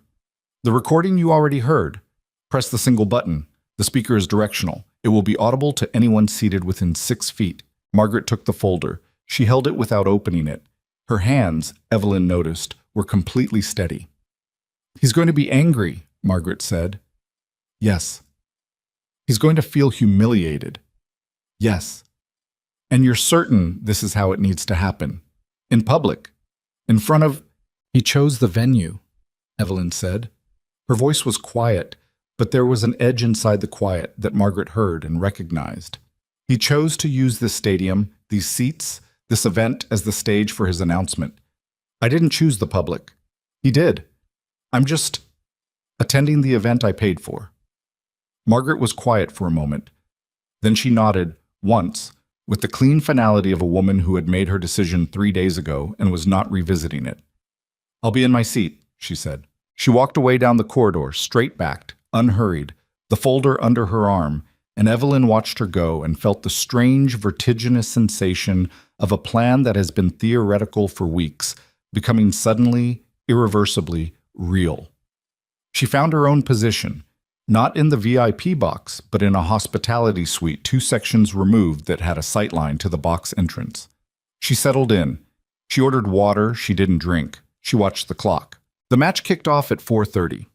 "The recording you already heard. Press the single button. The speaker is directional. It will be audible to anyone seated within 6 feet. Margaret took the folder. She held it without opening it. Her hands, Evelyn noticed, were completely steady. "He's going to be angry," Margaret said. "Yes." "He's going to feel humiliated." "Yes." "And you're certain this is how it needs to happen? In public? In front of—" "He chose the venue," Evelyn said. Her voice was quiet, but there was an edge inside the quiet that Margaret heard and recognized. "He chose to use this stadium, these seats, this event as the stage for his announcement. I didn't choose the public. He did. I'm just attending the event I paid for." Margaret was quiet for a moment. Then she nodded, once, with the clean finality of a woman who had made her decision 3 days ago and was not revisiting it. "I'll be in my seat," she said. She walked away down the corridor, straight-backed, unhurried, the folder under her arm, and Evelyn watched her go and felt the strange, vertiginous sensation of a plan that has been theoretical for weeks, becoming suddenly, irreversibly real. She found her own position, not in the VIP box, but in a hospitality suite 2 sections removed that had a sightline to the box entrance. She settled in. She ordered water she didn't drink. She watched the clock. The match kicked off at 4:30.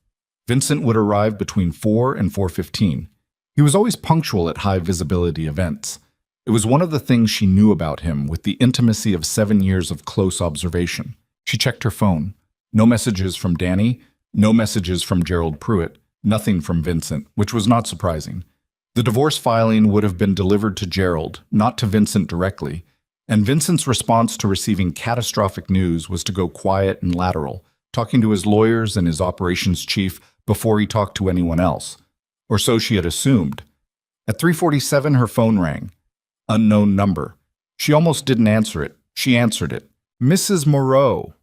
Vincent would arrive between 4 and 4:15. He was always punctual at high-visibility events. It was one of the things she knew about him with the intimacy of 7 years of close observation. She checked her phone. No messages from Danny, no messages from Gerald Pruitt, nothing from Vincent, which was not surprising. The divorce filing would have been delivered to Gerald, not to Vincent directly, and Vincent's response to receiving catastrophic news was to go quiet and lateral, talking to his lawyers and his operations chief before he talked to anyone else. Or so she had assumed. At 3:47, her phone rang. Unknown number. She almost didn't answer it. She answered it. Mrs. Moreau.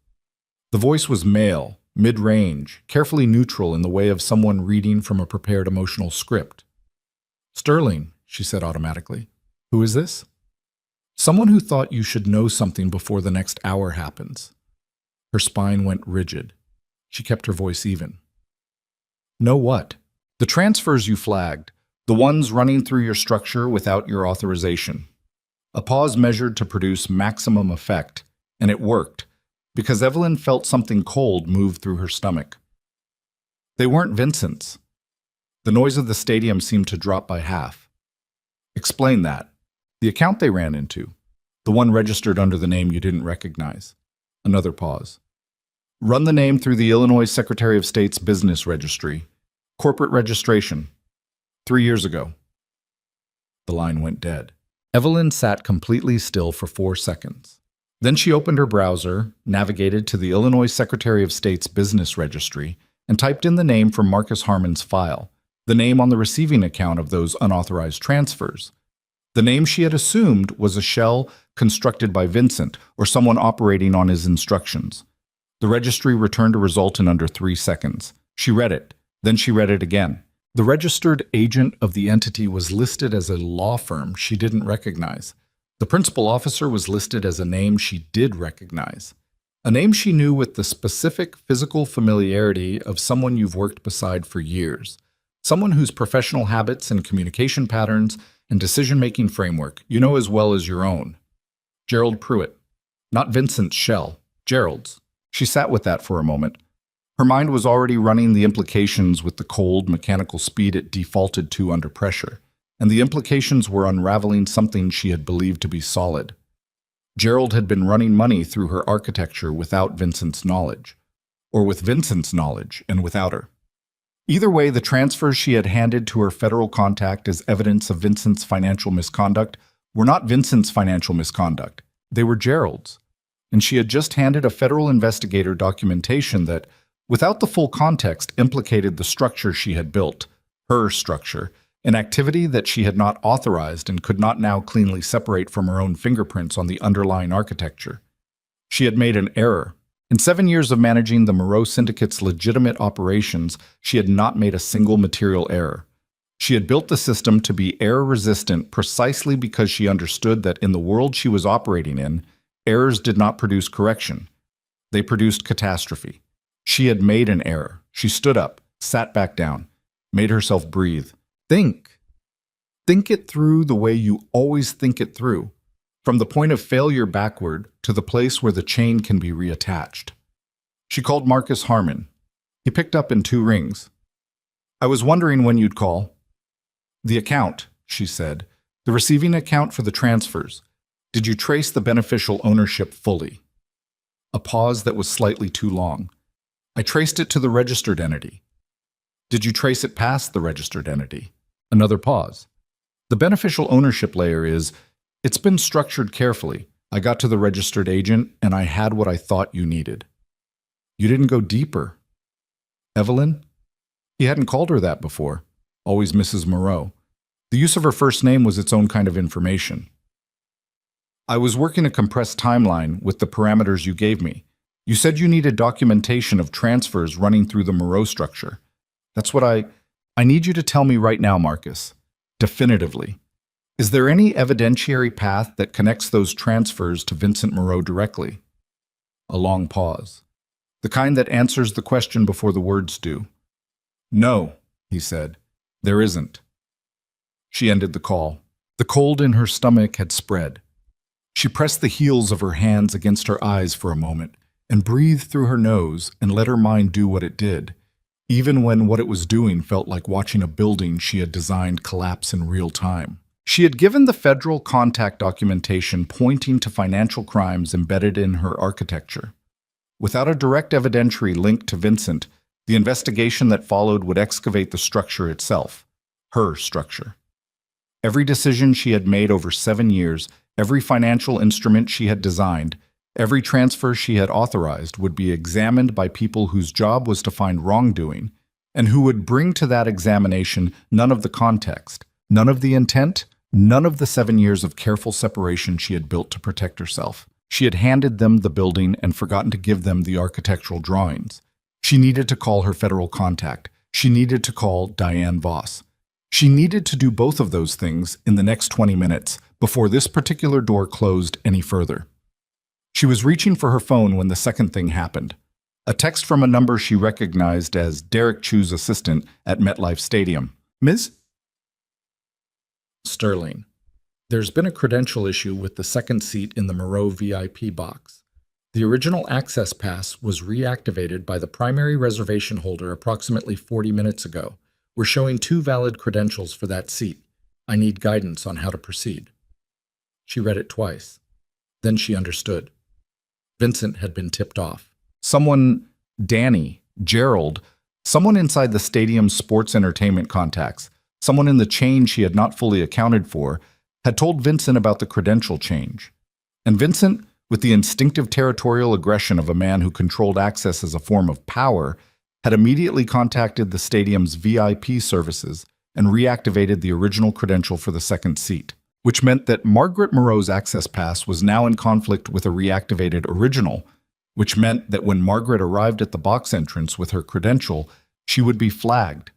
The voice was male, mid-range, carefully neutral in the way of someone reading from a prepared emotional script. Sterling, she said automatically. Who is this? Someone who thought you should know something before the next hour happens. Her spine went rigid. She kept her voice even. Know what? The transfers you flagged, the ones running through your structure without your authorization. A pause measured to produce maximum effect, and it worked, because Evelyn felt something cold move through her stomach. They weren't Vincent's. The noise of the stadium seemed to drop by half. Explain that. The account they ran into. The one registered under the name you didn't recognize. Another pause. Run the name through the Illinois Secretary of State's business registry. Corporate registration. 3 years ago. The line went dead. Evelyn sat completely still for 4 seconds. Then she opened her browser, navigated to the Illinois Secretary of State's business registry, and typed in the name from Marcus Harmon's file, the name on the receiving account of those unauthorized transfers. The name she had assumed was a shell constructed by Vincent or someone operating on his instructions. The registry returned a result in under 3 seconds. She read it. Then she read it again. The registered agent of the entity was listed as a law firm she didn't recognize. The principal officer was listed as a name she did recognize. A name she knew with the specific physical familiarity of someone you've worked beside for years. Someone whose professional habits and communication patterns and decision-making framework you know as well as your own. Gerald Pruitt. Not Vincent's shell, Gerald's. She sat with that for a moment. Her mind was already running the implications with the cold, mechanical speed it defaulted to under pressure, and the implications were unraveling something she had believed to be solid. Gerald had been running money through her architecture without Vincent's knowledge, or with Vincent's knowledge and without her. Either way, the transfers she had handed to her federal contact as evidence of Vincent's financial misconduct were not Vincent's financial misconduct. They were Gerald's. And she had just handed a federal investigator documentation that, without the full context, implicated the structure she had built, her structure, an activity that she had not authorized and could not now cleanly separate from her own fingerprints on the underlying architecture. She had made an error. In 7 years of managing the Moreau Syndicate's legitimate operations, she had not made a single material error. She had built the system to be error-resistant precisely because she understood that in the world she was operating in, errors did not produce correction. They produced catastrophe. She had made an error. She stood up, sat back down, made herself breathe. Think. Think it through the way you always think it through, from the point of failure backward to the place where the chain can be reattached. She called Marcus Harmon. He picked up in 2 rings. I was wondering when you'd call. The account, she said. The receiving account for the transfers. Did you trace the beneficial ownership fully? A pause that was slightly too long. I traced it to the registered entity. Did you trace it past the registered entity? Another pause. The beneficial ownership layer is, it's been structured carefully. I got to the registered agent and I had what I thought you needed. You didn't go deeper. Evelyn? He hadn't called her that before. Always Mrs. Moreau. The use of her first name was its own kind of information. I was working a compressed timeline with the parameters you gave me. You said you needed documentation of transfers running through the Moreau structure. That's what I need you to tell me right now, Marcus. definitively. Is there any evidentiary path that connects those transfers to Vincent Moreau directly? A long pause. The kind that answers the question before the words do. No, he said. There isn't. She ended the call. The cold in her stomach had spread. She pressed the heels of her hands against her eyes for a moment and breathed through her nose and let her mind do what it did, even when what it was doing felt like watching a building she had designed collapse in real time. She had given the federal contact documentation pointing to financial crimes embedded in her architecture. Without a direct evidentiary link to Vincent, the investigation that followed would excavate the structure itself, her structure. Every decision she had made over 7 years, every financial instrument she had designed, every transfer she had authorized would be examined by people whose job was to find wrongdoing, and who would bring to that examination none of the context, none of the intent, none of the 7 years of careful separation she had built to protect herself. She had handed them the building and forgotten to give them the architectural drawings. She needed to call her federal contact. She needed to call Diane Voss. She needed to do both of those things in the next 20 minutes before this particular door closed any further. She was reaching for her phone when the second thing happened. A text from a number she recognized as Derek Chu's assistant at MetLife Stadium. Ms. Sterling. There's been a credential issue with the second seat in the Moreau VIP box. The original access pass was reactivated by the primary reservation holder approximately 40 minutes ago. We're showing 2 valid credentials for that seat. I need guidance on how to proceed. She read it twice. Then she understood. Vincent had been tipped off. Someone, Danny, Gerald, someone inside the stadium's sports entertainment contacts, someone in the chain she had not fully accounted for, had told Vincent about the credential change. And Vincent, with the instinctive territorial aggression of a man who controlled access as a form of power, had immediately contacted the stadium's VIP services and reactivated the original credential for the second seat, which meant that Margaret Moreau's access pass was now in conflict with a reactivated original, which meant that when Margaret arrived at the box entrance with her credential, she would be flagged,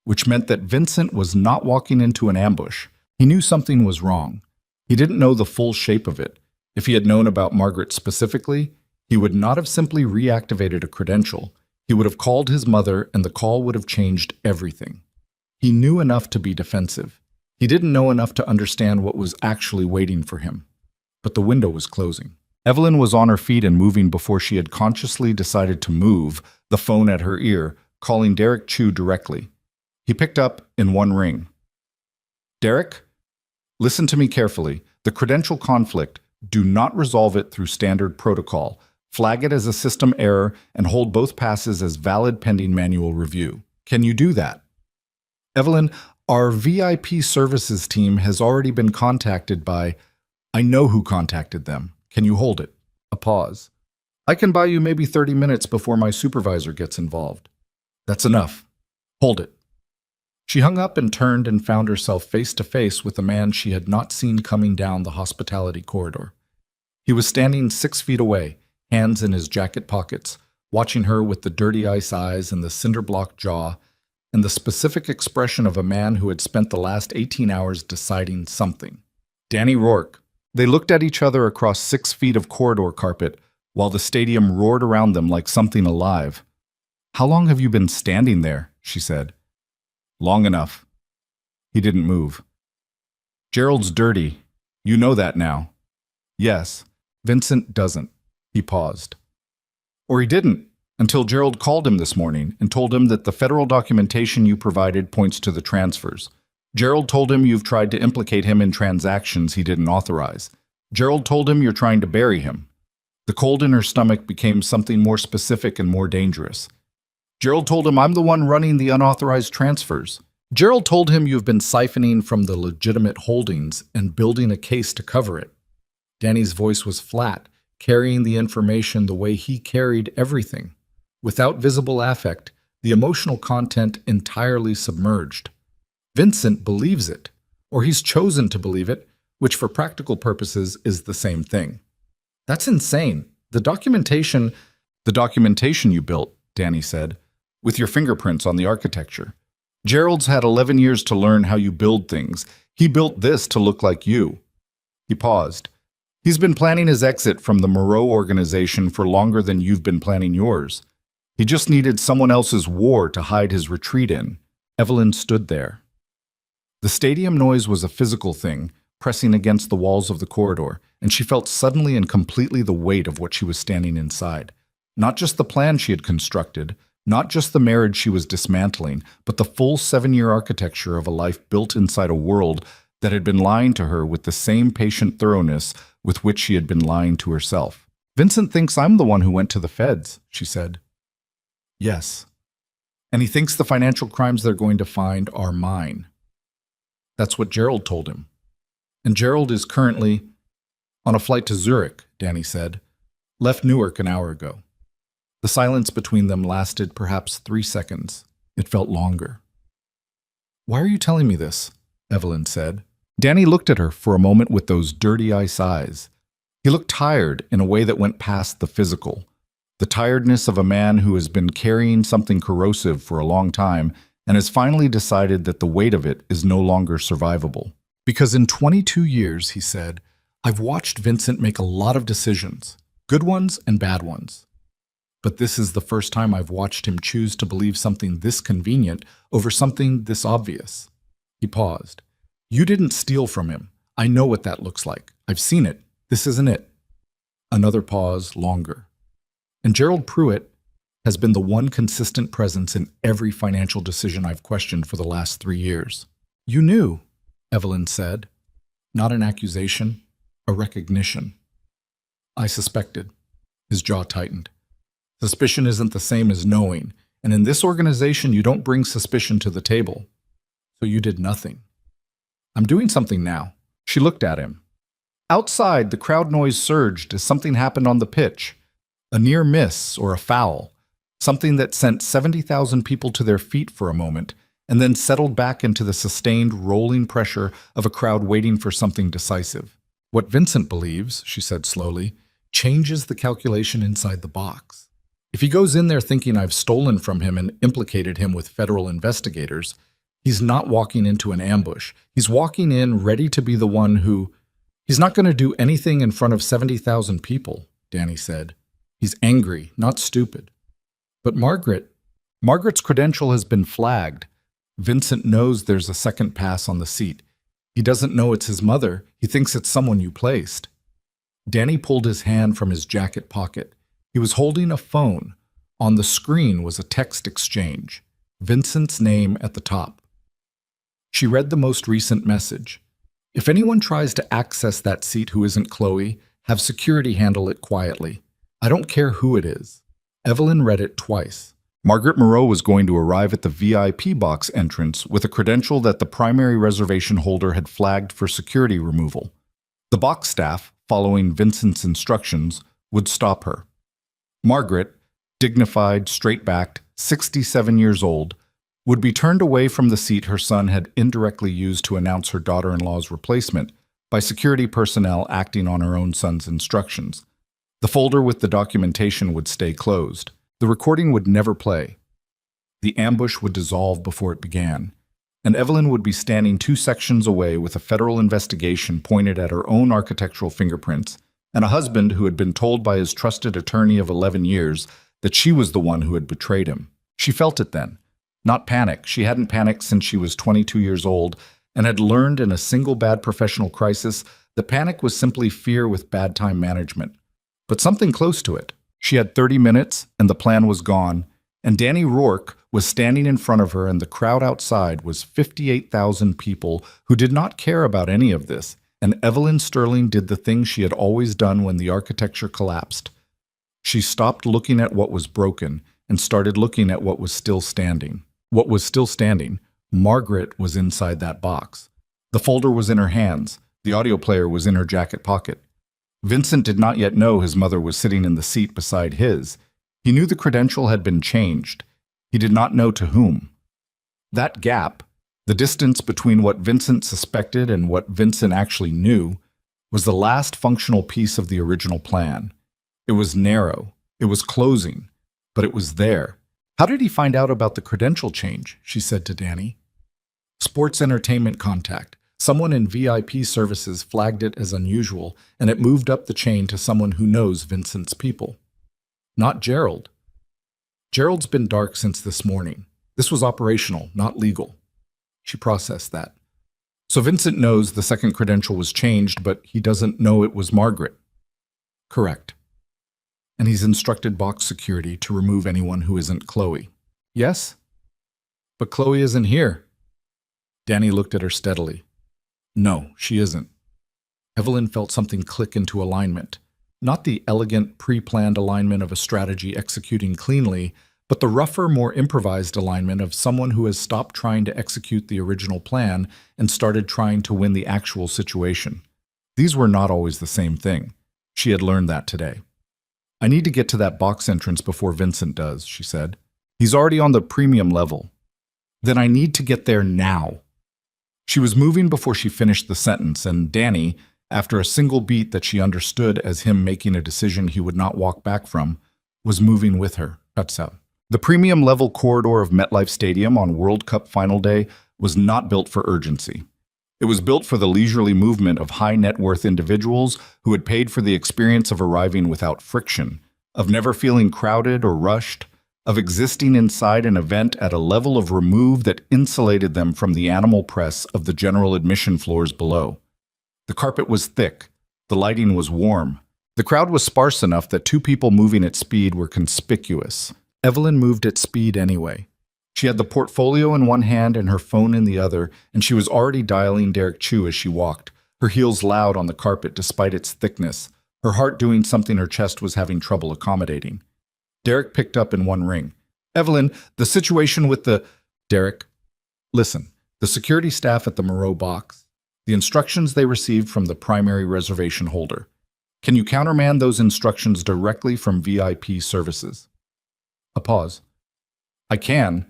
which meant that Vincent was not walking into an ambush. He knew something was wrong. He didn't know the full shape of it. If he had known about Margaret specifically, he would not have simply reactivated a credential. He would have called his mother, and the call would have changed everything. He knew enough to be defensive. He didn't know enough to understand what was actually waiting for him. But the window was closing. Evelyn was on her feet and moving before she had consciously decided to move, the phone at her ear, calling Derek Chu directly. He picked up in one ring. Derek? Listen to me carefully. The credential conflict, do not resolve it through standard protocol. Flag it as a system error and hold both passes as valid pending manual review. Can you do that? Evelyn, our VIP services team has already been contacted by... I know who contacted them. Can you hold it? A pause. I can buy you maybe 30 minutes before my supervisor gets involved. That's enough. Hold it. She hung up and turned and found herself face to face with a man she had not seen coming down the hospitality corridor. He was standing 6 feet away, hands in his jacket pockets, watching her with the dirty ice eyes and the cinder-block jaw, and the specific expression of a man who had spent the last 18 hours deciding something. Danny Rourke. They looked at each other across 6 feet of corridor carpet, while the stadium roared around them like something alive. How long have you been standing there? She said. Long enough. He didn't move. Gerald's dirty. You know that now. Yes. Vincent doesn't. He paused. Or he didn't, until Gerald called him this morning and told him that the federal documentation you provided points to the transfers. Gerald told him you've tried to implicate him in transactions he didn't authorize. Gerald told him you're trying to bury him. The cold in her stomach became something more specific and more dangerous. Gerald told him I'm the one running the unauthorized transfers. Gerald told him you've been siphoning from the legitimate holdings and building a case to cover it. Danny's voice was flat, carrying the information the way he carried everything. Without visible affect, the emotional content entirely submerged. Vincent believes it, or he's chosen to believe it, which for practical purposes is the same thing. That's insane. The documentation you built, Danny said, with your fingerprints on the architecture. Gerald's had 11 years to learn how you build things. He built this to look like you. He paused. He's been planning his exit from the Moreau organization for longer than you've been planning yours. He just needed someone else's war to hide his retreat in. Evelyn stood there. The stadium noise was a physical thing, pressing against the walls of the corridor, and she felt suddenly and completely the weight of what she was standing inside. Not just the plan she had constructed, not just the marriage she was dismantling, but the full 7-year architecture of a life built inside a world that had been lying to her with the same patient thoroughness with which she had been lying to herself. "Vincent thinks I'm the one who went to the feds," she said. "Yes. And he thinks the financial crimes they're going to find are mine." That's what Gerald told him. "And Gerald is currently on a flight to Zurich," Danny said. "Left Newark an hour ago." The silence between them lasted perhaps 3 seconds. It felt longer. "Why are you telling me this?" Evelyn said. Danny looked at her for a moment with those dirty ice eyes. He looked tired in a way that went past the physical. The tiredness of a man who has been carrying something corrosive for a long time and has finally decided that the weight of it is no longer survivable. "Because in 22 years," he said, "I've watched Vincent make a lot of decisions, good ones and bad ones. But this is the first time I've watched him choose to believe something this convenient over something this obvious." He paused. "You didn't steal from him. I know what that looks like. I've seen it. This isn't it." Another pause, longer. "And Gerald Pruitt has been the one consistent presence in every financial decision I've questioned for the last 3 years." "You knew," Evelyn said. Not an accusation, a recognition. "I suspected." His jaw tightened. "Suspicion isn't the same as knowing, and in this organization you don't bring suspicion to the table. So you did nothing." "I'm doing something now." She looked at him. Outside, the crowd noise surged as something happened on the pitch. A near miss or a foul. Something that sent 70,000 people to their feet for a moment, and then settled back into the sustained, rolling pressure of a crowd waiting for something decisive. "What Vincent believes," she said slowly, "changes the calculation inside the box. If he goes in there thinking I've stolen from him and implicated him with federal investigators, he's not walking into an ambush. He's walking in ready to be the one who... He's not going to do anything in front of 70,000 people," Danny said. "He's angry, not stupid." "But Margaret's credential has been flagged. Vincent knows there's a second pass on the seat. He doesn't know it's his mother. He thinks it's someone you placed." Danny pulled his hand from his jacket pocket. He was holding a phone. On the screen was a text exchange. Vincent's name at the top. She read the most recent message. "If anyone tries to access that seat who isn't Chloe, have security handle it quietly. I don't care who it is." Evelyn read it twice. Margaret Moreau was going to arrive at the VIP box entrance with a credential that the primary reservation holder had flagged for security removal. The box staff, following Vincent's instructions, would stop her. Margaret, dignified, straight-backed, 67 years old, would be turned away from the seat her son had indirectly used to announce her daughter-in-law's replacement by security personnel acting on her own son's instructions. The folder with the documentation would stay closed. The recording would never play. The ambush would dissolve before it began, and Evelyn would be standing 2 sections away with a federal investigation pointed at her own architectural fingerprints and a husband who had been told by his trusted attorney of 11 years that she was the one who had betrayed him. She felt it then. Not panic. She hadn't panicked since she was 22 years old and had learned in a single bad professional crisis that panic was simply fear with bad time management. But something close to it. She had 30 minutes, and the plan was gone, and Danny Rourke was standing in front of her, and the crowd outside was 58,000 people who did not care about any of this, and Evelyn Sterling did the thing she had always done when the architecture collapsed. She stopped looking at what was broken and started looking at what was still standing. What was still standing? Margaret was inside that box. The folder was in her hands. The audio player was in her jacket pocket. Vincent did not yet know his mother was sitting in the seat beside his. He knew the credential had been changed. He did not know to whom. That gap, the distance between what Vincent suspected and what Vincent actually knew, was the last functional piece of the original plan. It was narrow. It was closing. But it was there. How did he find out about the credential change? She said to Danny. Sports entertainment contact. Someone in VIP services flagged it as unusual, and it moved up the chain to someone who knows Vincent's people. Not Gerald. Gerald's been dark since this morning. This was operational, not legal. She processed that. So Vincent knows the second credential was changed, but he doesn't know it was Margaret. Correct. And he's instructed box security to remove anyone who isn't Chloe. Yes? But Chloe isn't here. Danny looked at her steadily. No, she isn't. Evelyn felt something click into alignment. Not the elegant, pre-planned alignment of a strategy executing cleanly, but the rougher, more improvised alignment of someone who has stopped trying to execute the original plan and started trying to win the actual situation. These were not always the same thing. She had learned that today. I need to get to that box entrance before Vincent does, she said. He's already on the premium level. Then I need to get there now. She was moving before she finished the sentence, and Danny, after a single beat that she understood as him making a decision he would not walk back from, was moving with her. Cuts out. The premium level corridor of MetLife Stadium on World Cup final day was not built for urgency. It was built for the leisurely movement of high net worth individuals who had paid for the experience of arriving without friction, of never feeling crowded or rushed, of existing inside an event at a level of remove that insulated them from the animal press of the general admission floors below. The carpet was thick, the lighting was warm. The crowd was sparse enough that two people moving at speed were conspicuous. Evelyn moved at speed anyway. She had the portfolio in one hand and her phone in the other, and she was already dialing Derek Chu as she walked, her heels loud on the carpet despite its thickness, her heart doing something her chest was having trouble accommodating. Derek picked up in one ring. Evelyn, the situation with the... Derek, listen, the security staff at the Moreau box, the instructions they received from the primary reservation holder. Can you countermand those instructions directly from VIP services? A pause. I can,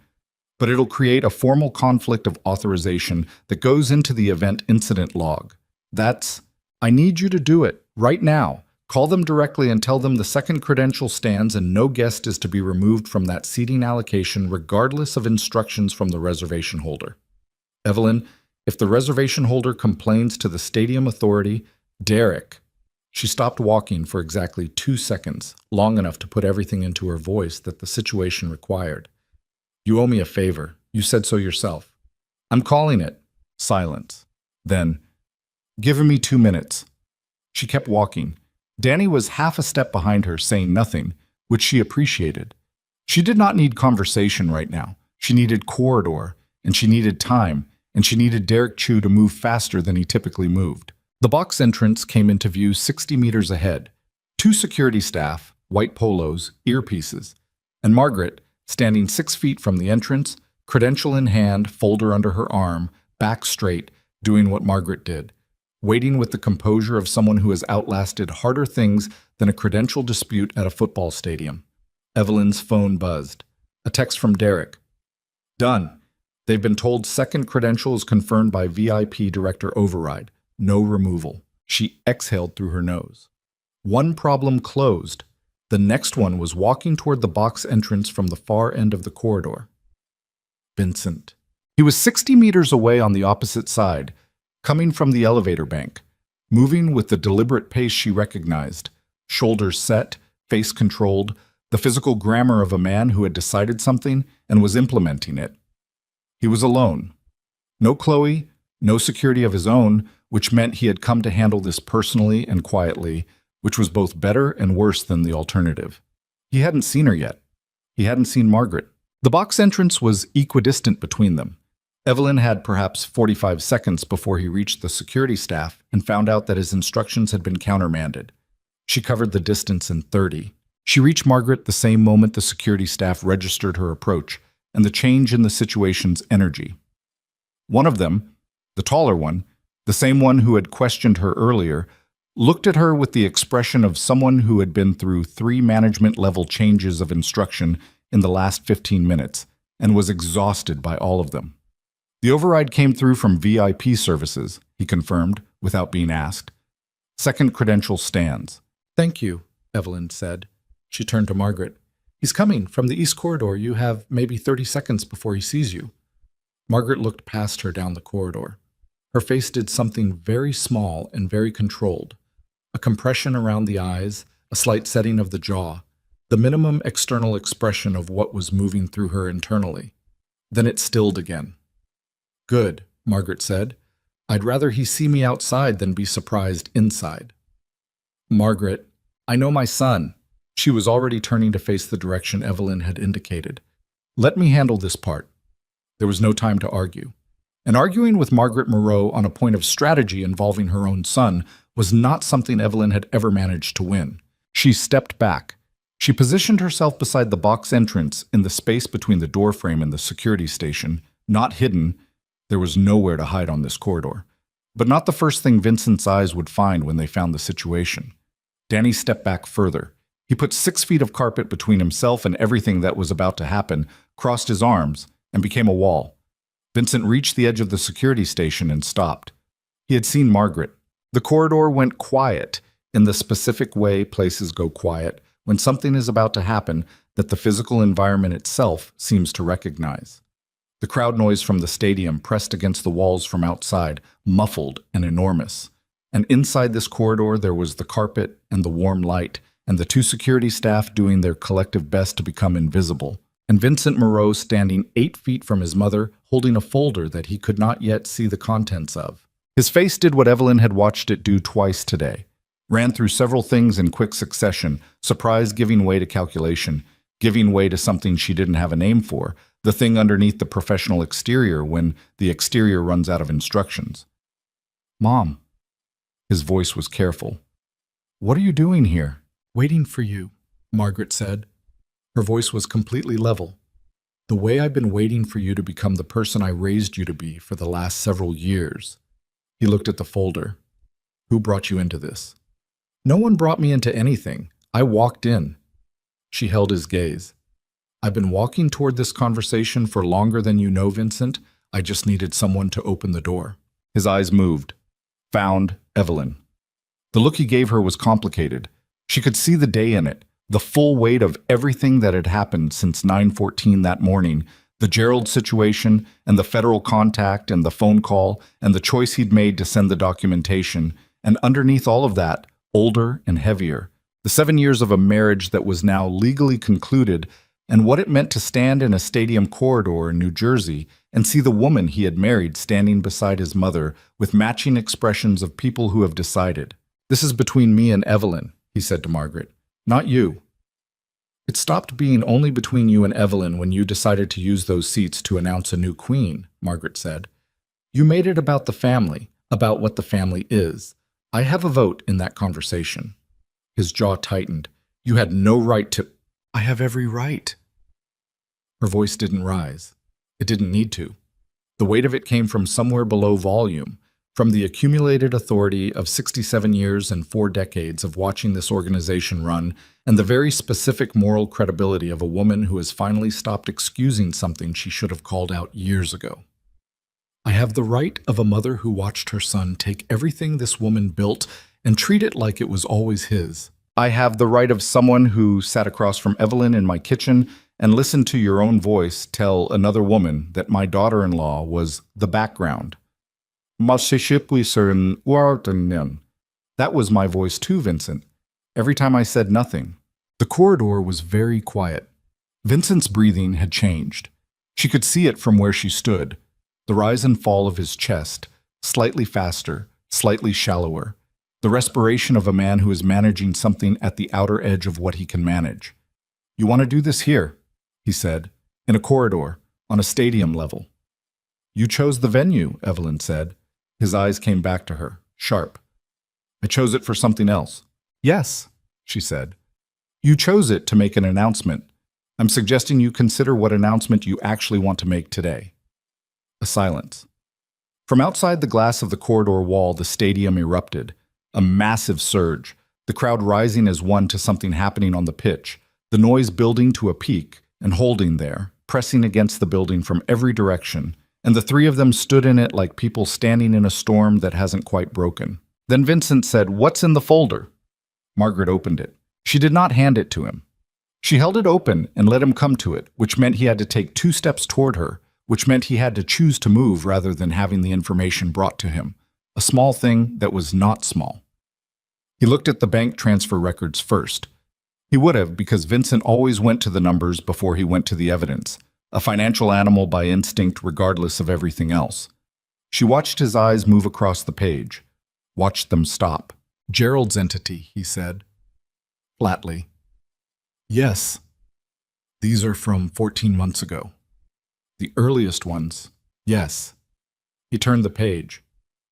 but it'll create a formal conflict of authorization that goes into the event incident log. I need you to do it, right now. Call them directly and tell them the second credential stands and no guest is to be removed from that seating allocation regardless of instructions from the reservation holder. Evelyn, if the reservation holder complains to the stadium authority, Derek... She stopped walking for exactly 2 seconds, long enough to put everything into her voice that the situation required. You owe me a favor. You said so yourself. I'm calling it. Silence. Then, give me 2 minutes. She kept walking. Danny was half a step behind her, saying nothing, which she appreciated. She did not need conversation right now. She needed corridor, and she needed time, and she needed Derek Chu to move faster than he typically moved. The box entrance came into view 60 meters ahead. 2 security staff, white polos, earpieces, and Margaret, standing 6 feet from the entrance, credential in hand, folder under her arm, back straight, doing what Margaret did, waiting with the composure of someone who has outlasted harder things than a credential dispute at a football stadium. Evelyn's phone buzzed. A text from Derek. Done. They've been told second credential is confirmed by VIP Director Override. No removal. She exhaled through her nose. One problem closed. The next one was walking toward the box entrance from the far end of the corridor. Vincent. He was 60 meters away on the opposite side, coming from the elevator bank, moving with the deliberate pace she recognized, shoulders set, face controlled, the physical grammar of a man who had decided something and was implementing it. He was alone. No Chloe, no security of his own, which meant he had come to handle this personally and quietly, which was both better and worse than the alternative. He hadn't seen her yet. He hadn't seen Margaret. The box entrance was equidistant between them. Evelyn had perhaps 45 seconds before he reached the security staff and found out that his instructions had been countermanded. She covered the distance in 30. She reached Margaret the same moment the security staff registered her approach and the change in the situation's energy. One of them, the taller one, the same one who had questioned her earlier, looked at her with the expression of someone who had been through 3 management-level changes of instruction in the last 15 minutes and was exhausted by all of them. The override came through from VIP services, he confirmed, without being asked. Second credential stands. Thank you, Evelyn said. She turned to Margaret. He's coming from the east corridor. You have maybe 30 seconds before he sees you. Margaret looked past her down the corridor. Her face did something very small and very controlled. A compression around the eyes, a slight setting of the jaw, the minimum external expression of what was moving through her internally. Then it stilled again. Good, Margaret said. I'd rather he see me outside than be surprised inside. Margaret, I know my son. She was already turning to face the direction Evelyn had indicated. Let me handle this part. There was no time to argue. And arguing with Margaret Moreau on a point of strategy involving her own son was not something Evelyn had ever managed to win. She stepped back. She positioned herself beside the box entrance in the space between the doorframe and the security station, not hidden. There was nowhere to hide on this corridor. But not the first thing Vincent's eyes would find when they found the situation. Danny stepped back further. He put 6 feet of carpet between himself and everything that was about to happen, crossed his arms, and became a wall. Vincent reached the edge of the security station and stopped. He had seen Margaret. The corridor went quiet, in the specific way places go quiet when something is about to happen that the physical environment itself seems to recognize. The crowd noise from the stadium pressed against the walls from outside, muffled and enormous. And inside this corridor there was the carpet and the warm light, and the 2 security staff doing their collective best to become invisible, and Vincent Moreau standing 8 feet from his mother, holding a folder that he could not yet see the contents of. His face did what Evelyn had watched it do twice today. Ran through several things in quick succession, surprise giving way to calculation, giving way to something she didn't have a name for, the thing underneath the professional exterior when the exterior runs out of instructions. Mom. His voice was careful. What are you doing here? Waiting for you, Margaret said. Her voice was completely level. The way I've been waiting for you to become the person I raised you to be for the last several years. He looked at the folder. Who brought you into this? No one brought me into anything. I walked in. She held his gaze. I've been walking toward this conversation for longer than you know, Vincent. I just needed someone to open the door. His eyes moved. Found Evelyn. The look he gave her was complicated. She could see the day in it, the full weight of everything that had happened since 9:14 that morning, the Gerald situation and the federal contact and the phone call and the choice he'd made to send the documentation, and underneath all of that, older and heavier, the 7 years of a marriage that was now legally concluded, and what it meant to stand in a stadium corridor in New Jersey and see the woman he had married standing beside his mother with matching expressions of people who have decided. This is between me and Evelyn, he said to Margaret, not you. It stopped being only between you and Evelyn when you decided to use those seats to announce a new queen, Margaret said. You made it about the family, about what the family is. I have a vote in that conversation. His jaw tightened. You had no right to... I have every right. Her voice didn't rise. It didn't need to. The weight of it came from somewhere below volume, from the accumulated authority of 67 years and 4 decades of watching this organization run, and the very specific moral credibility of a woman who has finally stopped excusing something she should have called out years ago. I have the right of a mother who watched her son take everything this woman built and treat it like it was always his. I have the right of someone who sat across from Evelyn in my kitchen and listened to your own voice tell another woman that my daughter-in-law was the background. That was my voice too, Vincent. Every time I said nothing. The corridor was very quiet. Vincent's breathing had changed. She could see it from where she stood. The rise and fall of his chest, slightly faster, slightly shallower. The respiration of a man who is managing something at the outer edge of what he can manage. You want to do this here, he said, in a corridor, on a stadium level. You chose the venue, Evelyn said. His eyes came back to her, sharp. I chose it for something else. Yes, she said. You chose it to make an announcement. I'm suggesting you consider what announcement you actually want to make today. A silence. From outside the glass of the corridor wall, the stadium erupted. A massive surge, the crowd rising as one to something happening on the pitch, the noise building to a peak and holding there, pressing against the building from every direction, and the 3 of them stood in it like people standing in a storm that hasn't quite broken. Then Vincent said, "What's in the folder?" Margaret opened it. She did not hand it to him. She held it open and let him come to it, which meant he had to take 2 steps toward her, which meant he had to choose to move rather than having the information brought to him. A small thing that was not small. He looked at the bank transfer records first. He would have, because Vincent always went to the numbers before he went to the evidence, a financial animal by instinct regardless of everything else. She watched his eyes move across the page, watched them stop. "Gerald's entity," he said, flatly. "Yes. These are from 14 months ago. The earliest ones. Yes." He turned the page.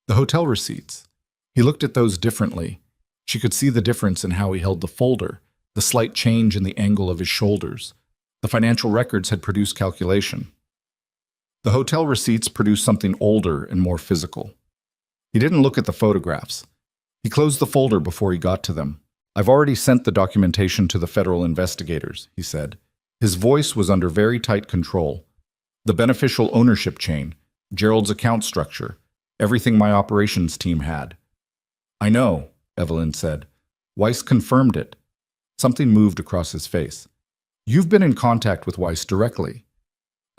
The hotel receipts. He looked at those differently. She could see the difference in how he held the folder, the slight change in the angle of his shoulders. The financial records had produced calculation. The hotel receipts produced something older and more physical. He didn't look at the photographs. He closed the folder before he got to them. "I've already sent the documentation to the federal investigators," he said. His voice was under very tight control. "The beneficial ownership chain, Gerald's account structure, everything my operations team had." "I know," Evelyn said. Weiss confirmed it. Something moved across his face. "You've been in contact with Weiss directly."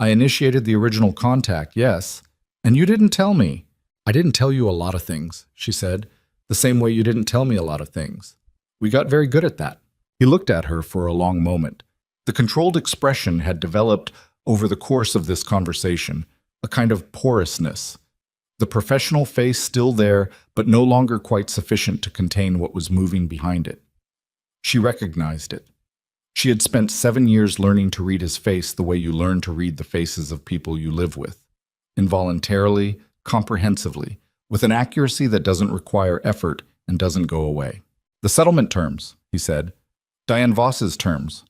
"I initiated the original contact, yes. And you didn't tell me." "I didn't tell you a lot of things," she said, "the same way you didn't tell me a lot of things. We got very good at that." He looked at her for a long moment. The controlled expression had developed over the course of this conversation, a kind of porousness. The professional face still there, but no longer quite sufficient to contain what was moving behind it. She recognized it. She had spent 7 years learning to read his face the way you learn to read the faces of people you live with. Involuntarily, comprehensively, with an accuracy that doesn't require effort and doesn't go away. "The settlement terms," he said. "Diane Voss's terms."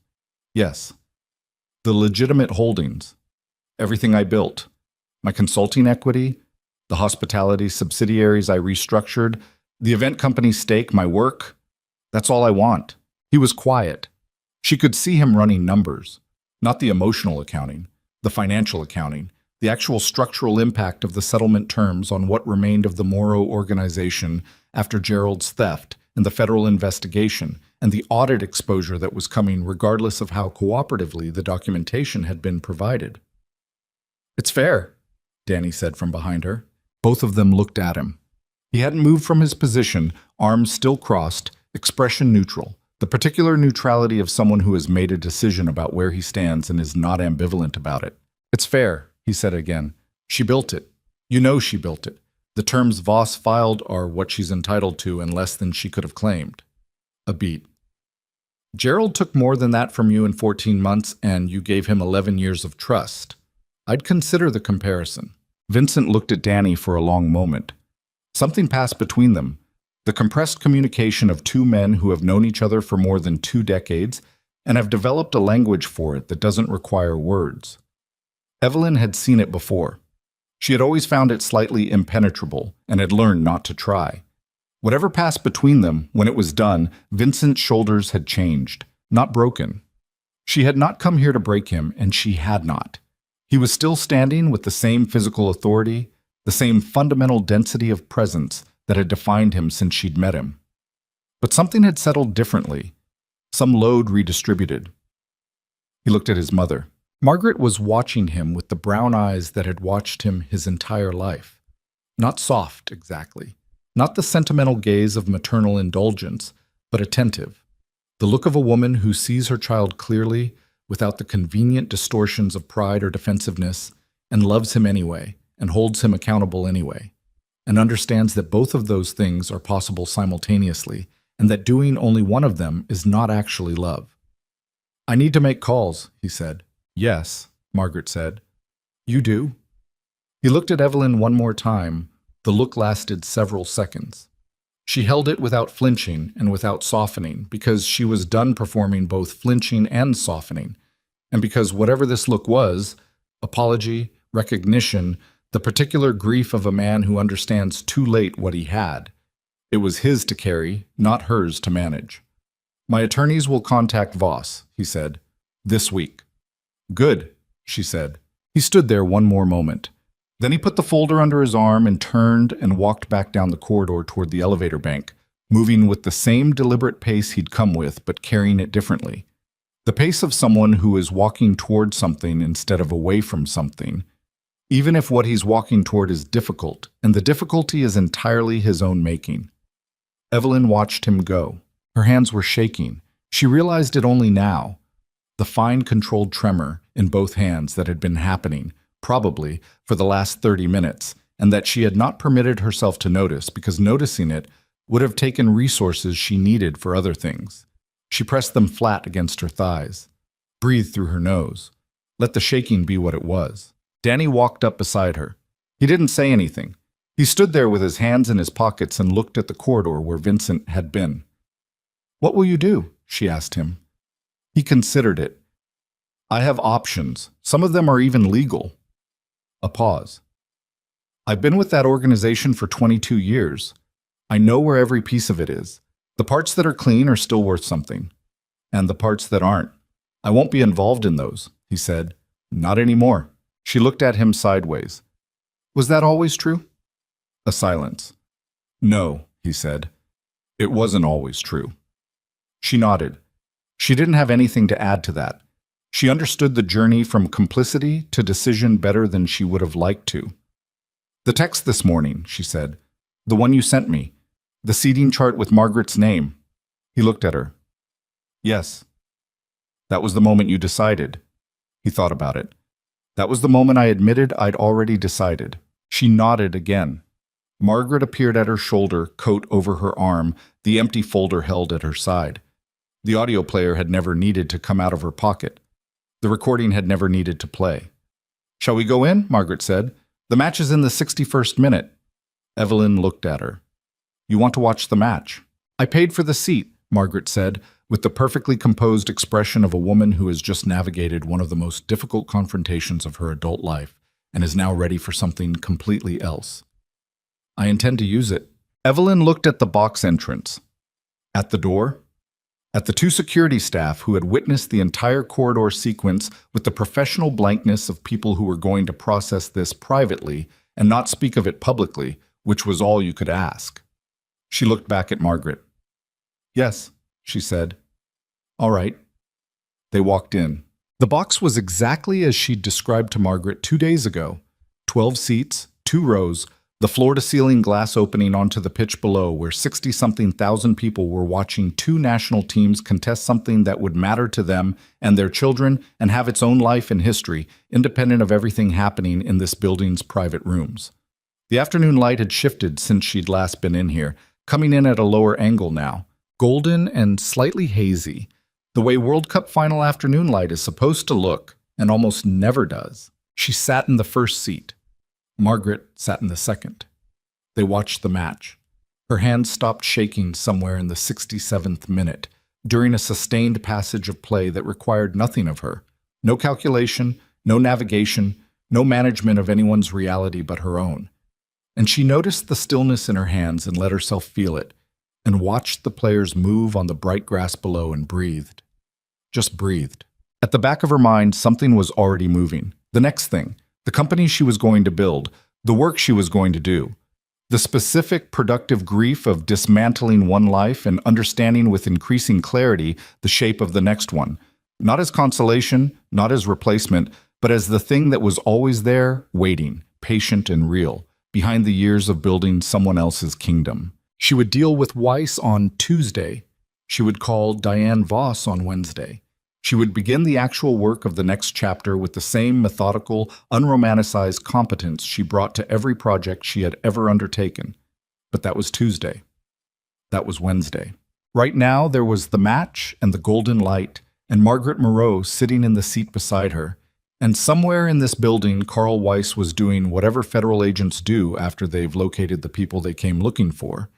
"Yes." "The legitimate holdings. Everything I built. My consulting equity, the hospitality subsidiaries I restructured, the event company's stake, my work. That's all I want." He was quiet. She could see him running numbers, not the emotional accounting, the financial accounting, the actual structural impact of the settlement terms on what remained of the Morrow organization after Gerald's theft and the federal investigation and the audit exposure that was coming regardless of how cooperatively the documentation had been provided. "It's fair," Danny said from behind her. Both of them looked at him. He hadn't moved from his position, arms still crossed, expression neutral, the particular neutrality of someone who has made a decision about where he stands and is not ambivalent about it. "It's fair," he said again. "She built it. You know she built it. The terms Voss filed are what she's entitled to and less than she could have claimed." A beat. "Gerald took more than that from you in 14 months, and you gave him 11 years of trust. I'd consider the comparison." Vincent looked at Danny for a long moment. Something passed between them. The compressed communication of 2 men who have known each other for more than 2 decades and have developed a language for it that doesn't require words. Evelyn had seen it before. She had always found it slightly impenetrable and had learned not to try. Whatever passed between them, when it was done, Vincent's shoulders had changed, not broken. She had not come here to break him, and she had not. He was still standing with the same physical authority, the same fundamental density of presence that had defined him since she'd met him. But something had settled differently, some load redistributed. He looked at his mother. Margaret was watching him with the brown eyes that had watched him his entire life. Not soft, exactly. Not the sentimental gaze of maternal indulgence, but attentive. The look of a woman who sees her child clearly, without the convenient distortions of pride or defensiveness, and loves him anyway, and holds him accountable anyway, and understands that both of those things are possible simultaneously, and that doing only one of them is not actually love. "I need to make calls," he said. "Yes," Margaret said. "You do?" He looked at Evelyn one more time. The look lasted several seconds. She held it without flinching and without softening, because she was done performing both flinching and softening, and because whatever this look was, apology, recognition, the particular grief of a man who understands too late what he had, it was his to carry, not hers to manage. "My attorneys will contact Voss," he said, "this week." "Good," she said. He stood there one more moment. Then he put the folder under his arm and turned and walked back down the corridor toward the elevator bank, moving with the same deliberate pace he'd come with, but carrying it differently. The pace of someone who is walking toward something instead of away from something, even if what he's walking toward is difficult, and the difficulty is entirely his own making. Evelyn watched him go. Her hands were shaking. She realized it only now. The fine, controlled tremor in both hands that had been happening, probably, for the last 30 minutes, and that she had not permitted herself to notice because noticing it would have taken resources she needed for other things. She pressed them flat against her thighs, breathed through her nose, let the shaking be what it was. Danny walked up beside her. He didn't say anything. He stood there with his hands in his pockets and looked at the corridor where Vincent had been. "What will you do?" she asked him. He considered it. "I have options. Some of them are even legal." A pause. "I've been with that organization for 22 years. I know where every piece of it is. The parts that are clean are still worth something. And the parts that aren't. I won't be involved in those," he said. "Not anymore." She looked at him sideways. "Was that always true?" A silence. "No," he said. "It wasn't always true." She nodded. She didn't have anything to add to that. She understood the journey from complicity to decision better than she would have liked to. "The text this morning," she said. "The one you sent me. The seating chart with Margaret's name." He looked at her. "Yes." "That was the moment you decided." He thought about it. "That was the moment I admitted I'd already decided." She nodded again. Margaret appeared at her shoulder, coat over her arm, the empty folder held at her side. The audio player had never needed to come out of her pocket. The recording had never needed to play. "Shall we go in?" Margaret said. "The match is in the 61st minute." Evelyn looked at her. "You want to watch the match?" "I paid for the seat," Margaret said, with the perfectly composed expression of a woman who has just navigated one of the most difficult confrontations of her adult life and is now ready for something completely else. "I intend to use it." Evelyn looked at the box entrance. At the door? At the two security staff who had witnessed the entire corridor sequence with the professional blankness of people who were going to process this privately and not speak of it publicly, which was all you could ask. She looked back at Margaret. "Yes," she said. "All right." They walked in. The box was exactly as she'd described to Margaret 2 days ago. 12 seats, 2 rows, the floor-to-ceiling glass opening onto the pitch below where 60-something thousand people were watching 2 national teams contest something that would matter to them and their children and have its own life and history, independent of everything happening in this building's private rooms. The afternoon light had shifted since she'd last been in here, coming in at a lower angle now, golden and slightly hazy, the way World Cup final afternoon light is supposed to look and almost never does. She sat in the first seat. Margaret sat in the second. They watched the match. Her hands stopped shaking somewhere in the 67th minute, during a sustained passage of play that required nothing of her. No calculation, no navigation, no management of anyone's reality but her own. And she noticed the stillness in her hands and let herself feel it, and watched the players move on the bright grass below and breathed. Just breathed. At the back of her mind, something was already moving. The next thing. The company she was going to build, the work she was going to do, the specific productive grief of dismantling one life and understanding with increasing clarity the shape of the next one, not as consolation, not as replacement, but as the thing that was always there, waiting, patient and real, behind the years of building someone else's kingdom. She would deal with Weiss on Tuesday. She would call Diane Voss on Wednesday. She would begin the actual work of the next chapter with the same methodical, unromanticized competence she brought to every project she had ever undertaken. But that was Tuesday. That was Wednesday. Right now, there was the match and the golden light, and Margaret Moreau sitting in the seat beside her. And somewhere in this building, Carl Weiss was doing whatever federal agents do after they've located the people they came looking for.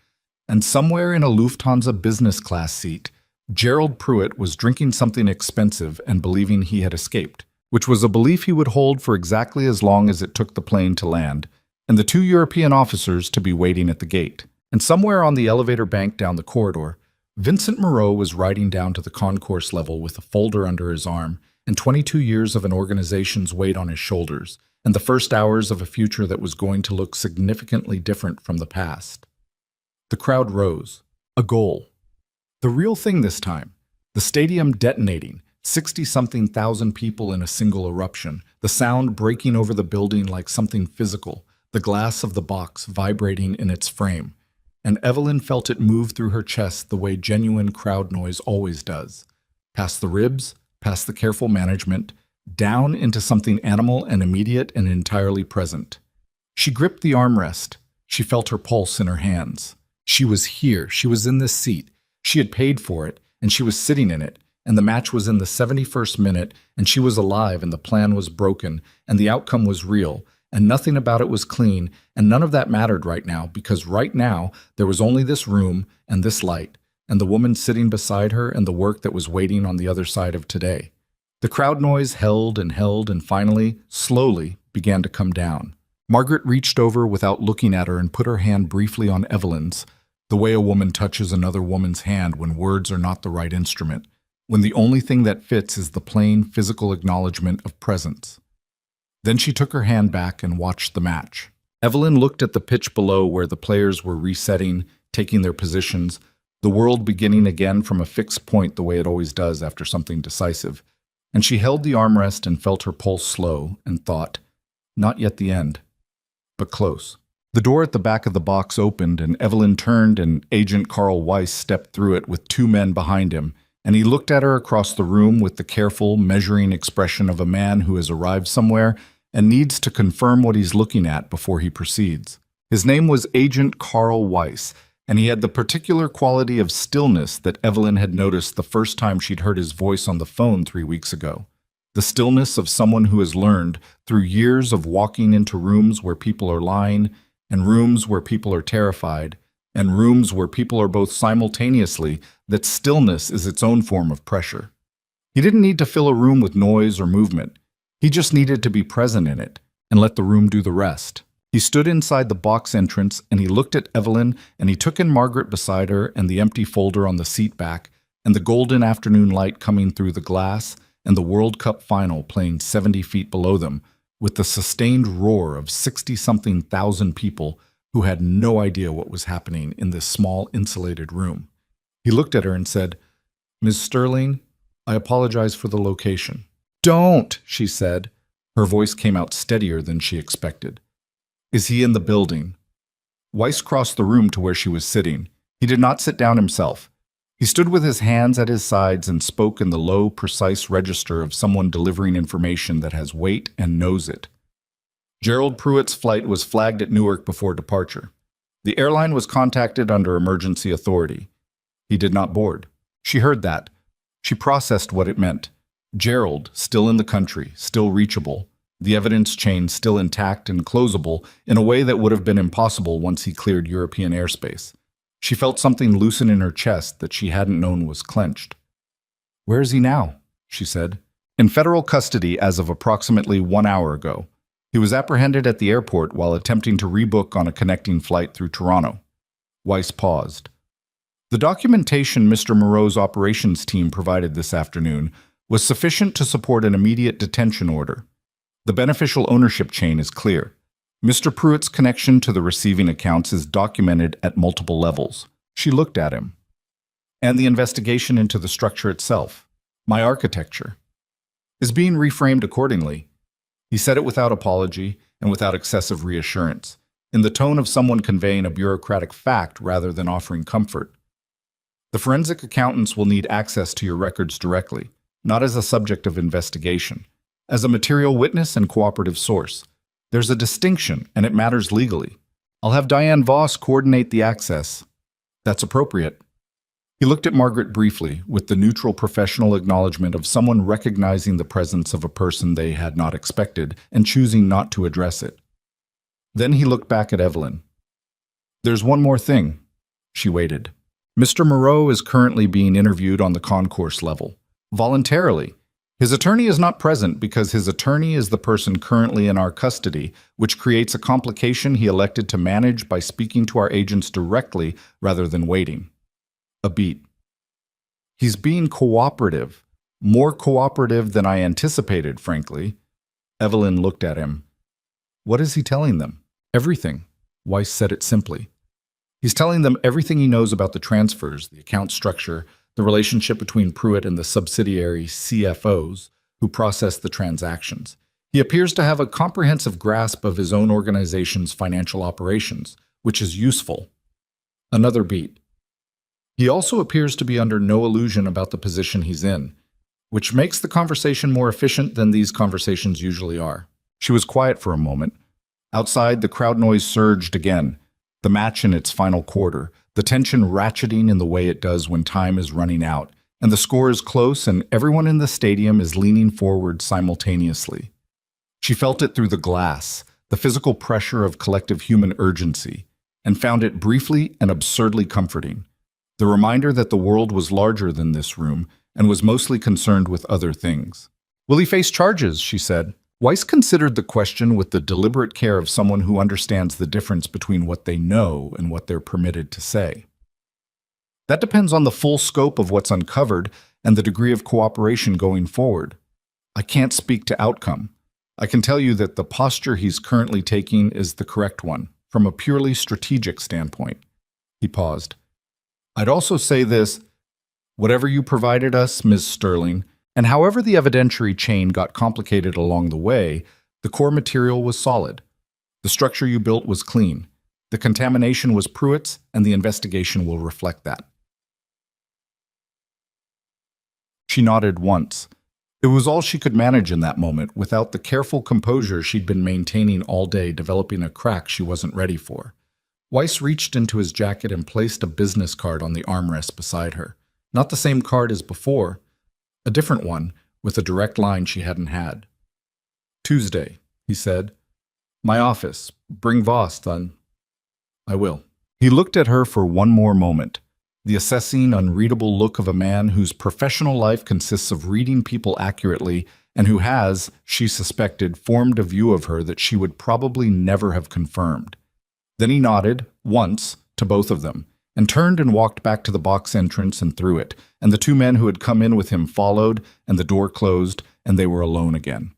And somewhere in a Lufthansa business class seat, Gerald Pruitt was drinking something expensive and believing he had escaped, which was a belief he would hold for exactly as long as it took the plane to land, and the 2 European officers to be waiting at the gate. And somewhere on the elevator bank down the corridor, Vincent Moreau was riding down to the concourse level with a folder under his arm and 22 years of an organization's weight on his shoulders, and the first hours of a future that was going to look significantly different from the past. The crowd rose. A goal. The real thing this time. The stadium detonating, 60-something thousand people in a single eruption, the sound breaking over the building like something physical, the glass of the box vibrating in its frame. And Evelyn felt it move through her chest the way genuine crowd noise always does. Past the ribs, past the careful management, down into something animal and immediate and entirely present. She gripped the armrest. She felt her pulse in her hands. She was here. She was in this seat. She had paid for it, and she was sitting in it. And the match was in the 71st minute, and she was alive, and the plan was broken, and the outcome was real, and nothing about it was clean, and none of that mattered right now, because right now there was only this room and this light, and the woman sitting beside her and the work that was waiting on the other side of today. The crowd noise held and finally, slowly, began to come down. Margaret reached over without looking at her and put her hand briefly on Evelyn's, the way a woman touches another woman's hand when words are not the right instrument, when the only thing that fits is the plain physical acknowledgement of presence. Then she took her hand back and watched the match. Evelyn looked at the pitch below where the players were resetting, taking their positions, the world beginning again from a fixed point the way it always does after something decisive. And she held the armrest and felt her pulse slow and thought, not yet the end, but close. The door at the back of the box opened and Evelyn turned and Agent Carl Weiss stepped through it with two men behind him, and he looked at her across the room with the careful, measuring expression of a man who has arrived somewhere and needs to confirm what he's looking at before he proceeds. His name was Agent Carl Weiss, and he had the particular quality of stillness that Evelyn had noticed the first time she'd heard his voice on the phone 3 weeks ago. The stillness of someone who has learned, through years of walking into rooms where people are lying, and rooms where people are terrified, and rooms where people are both simultaneously, that stillness is its own form of pressure. He didn't need to fill a room with noise or movement. He just needed to be present in it, and let the room do the rest. He stood inside the box entrance, and he looked at Evelyn, and he took in Margaret beside her, and the empty folder on the seat back, and the golden afternoon light coming through the glass, and the World Cup final playing 70 feet below them, with the sustained roar of 60-something thousand people who had no idea what was happening in this small, insulated room. He looked at her and said, "Ms. Sterling, I apologize for the location." "Don't," she said. Her voice came out steadier than she expected. "Is he in the building?" Weiss crossed the room to where she was sitting. He did not sit down himself. He stood with his hands at his sides and spoke in the low, precise register of someone delivering information that has weight and knows it. Gerald Pruitt's flight was flagged at Newark before departure. The airline was contacted under emergency authority. He did not board. She heard that. She processed what it meant. Gerald, still in the country, still reachable. The evidence chain still intact and closable in a way that would have been impossible once he cleared European airspace. She felt something loosen in her chest that she hadn't known was clenched. "Where is he now?" she said. "In federal custody as of approximately 1 hour ago. He was apprehended at the airport while attempting to rebook on a connecting flight through Toronto." Weiss paused. "The documentation Mr. Moreau's operations team provided this afternoon was sufficient to support an immediate detention order. The beneficial ownership chain is clear. Mr. Pruitt's connection to the receiving accounts is documented at multiple levels." She looked at him. "And the investigation into the structure itself, my architecture, is being reframed accordingly." He said it without apology and without excessive reassurance, in the tone of someone conveying a bureaucratic fact rather than offering comfort. "The forensic accountants will need access to your records directly, not as a subject of investigation, as a material witness and cooperative source. There's a distinction, and it matters legally. I'll have Diane Voss coordinate the access. That's appropriate." He looked at Margaret briefly, with the neutral professional acknowledgement of someone recognizing the presence of a person they had not expected and choosing not to address it. Then he looked back at Evelyn. "There's one more thing." She waited. "Mr. Moreau is currently being interviewed on the concourse level. Voluntarily. His attorney is not present because his attorney is the person currently in our custody, which creates a complication he elected to manage by speaking to our agents directly rather than waiting." A beat. "He's being cooperative. More cooperative than I anticipated, frankly." Evelyn looked at him. "What is he telling them?" "Everything." Weiss said it simply. "He's telling them everything he knows about the transfers, the account structure, the relationship between Pruitt and the subsidiary CFOs who process the transactions. He appears to have a comprehensive grasp of his own organization's financial operations, which is useful. Another beat. He also appears to be under no illusion about the position he's in, which makes the conversation more efficient than these conversations usually are. She was quiet for a moment. Outside, the crowd noise surged again, the match in its final quarter, the tension ratcheting in the way it does when time is running out, and the score is close and everyone in the stadium is leaning forward simultaneously. She felt it through the glass, the physical pressure of collective human urgency, and found it briefly and absurdly comforting. The reminder that the world was larger than this room and was mostly concerned with other things. "Will he face charges?" she said. Weiss considered the question with the deliberate care of someone who understands the difference between what they know and what they're permitted to say. "That depends on the full scope of what's uncovered and the degree of cooperation going forward. I can't speak to outcome. I can tell you that the posture he's currently taking is the correct one, from a purely strategic standpoint." He paused. "I'd also say this, whatever you provided us, Ms. Sterling, and however the evidentiary chain got complicated along the way, the core material was solid. The structure you built was clean. The contamination was Pruitt's, and the investigation will reflect that." She nodded once. It was all she could manage in that moment, without the careful composure she'd been maintaining all day, developing a crack she wasn't ready for. Weiss reached into his jacket and placed a business card on the armrest beside her. Not the same card as before, a different one, with a direct line she hadn't had. "Tuesday," he said. "My office. Bring Voss, then." "I will." He looked at her for one more moment, the assessing, unreadable look of a man whose professional life consists of reading people accurately and who has, she suspected, formed a view of her that she would probably never have confirmed. Then he nodded, once, to both of them, and turned and walked back to the box entrance and through it, and the two men who had come in with him followed, and the door closed, and they were alone again.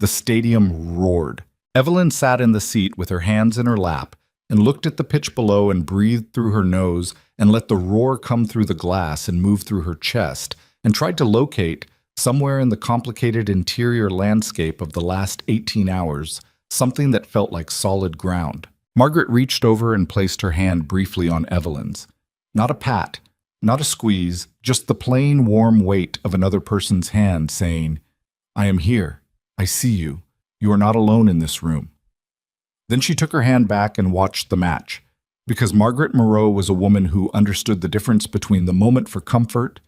The stadium roared. Evelyn sat in the seat with her hands in her lap, and looked at the pitch below and breathed through her nose and let the roar come through the glass and move through her chest, and tried to locate, somewhere in the complicated interior landscape of the last 18 hours, something that felt like solid ground. Margaret reached over and placed her hand briefly on Evelyn's. Not a pat, not a squeeze, just the plain, warm weight of another person's hand saying, "I am here. I see you. You are not alone in this room." Then she took her hand back and watched the match, because Margaret Moreau was a woman who understood the difference between the moment for comfort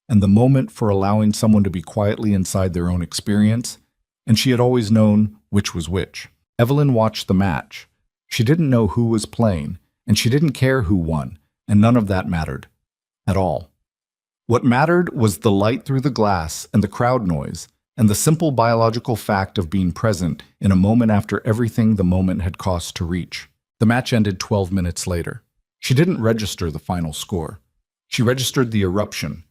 and the moment for allowing someone to be quietly inside their own experience, and she had always known which was which. Evelyn watched the match. She didn't know who was playing, and she didn't care who won, and none of that mattered. At all. What mattered was the light through the glass and the crowd noise, and the simple biological fact of being present in a moment after everything the moment had cost to reach. The match ended 12 minutes later. She didn't register the final score. She registered the eruption,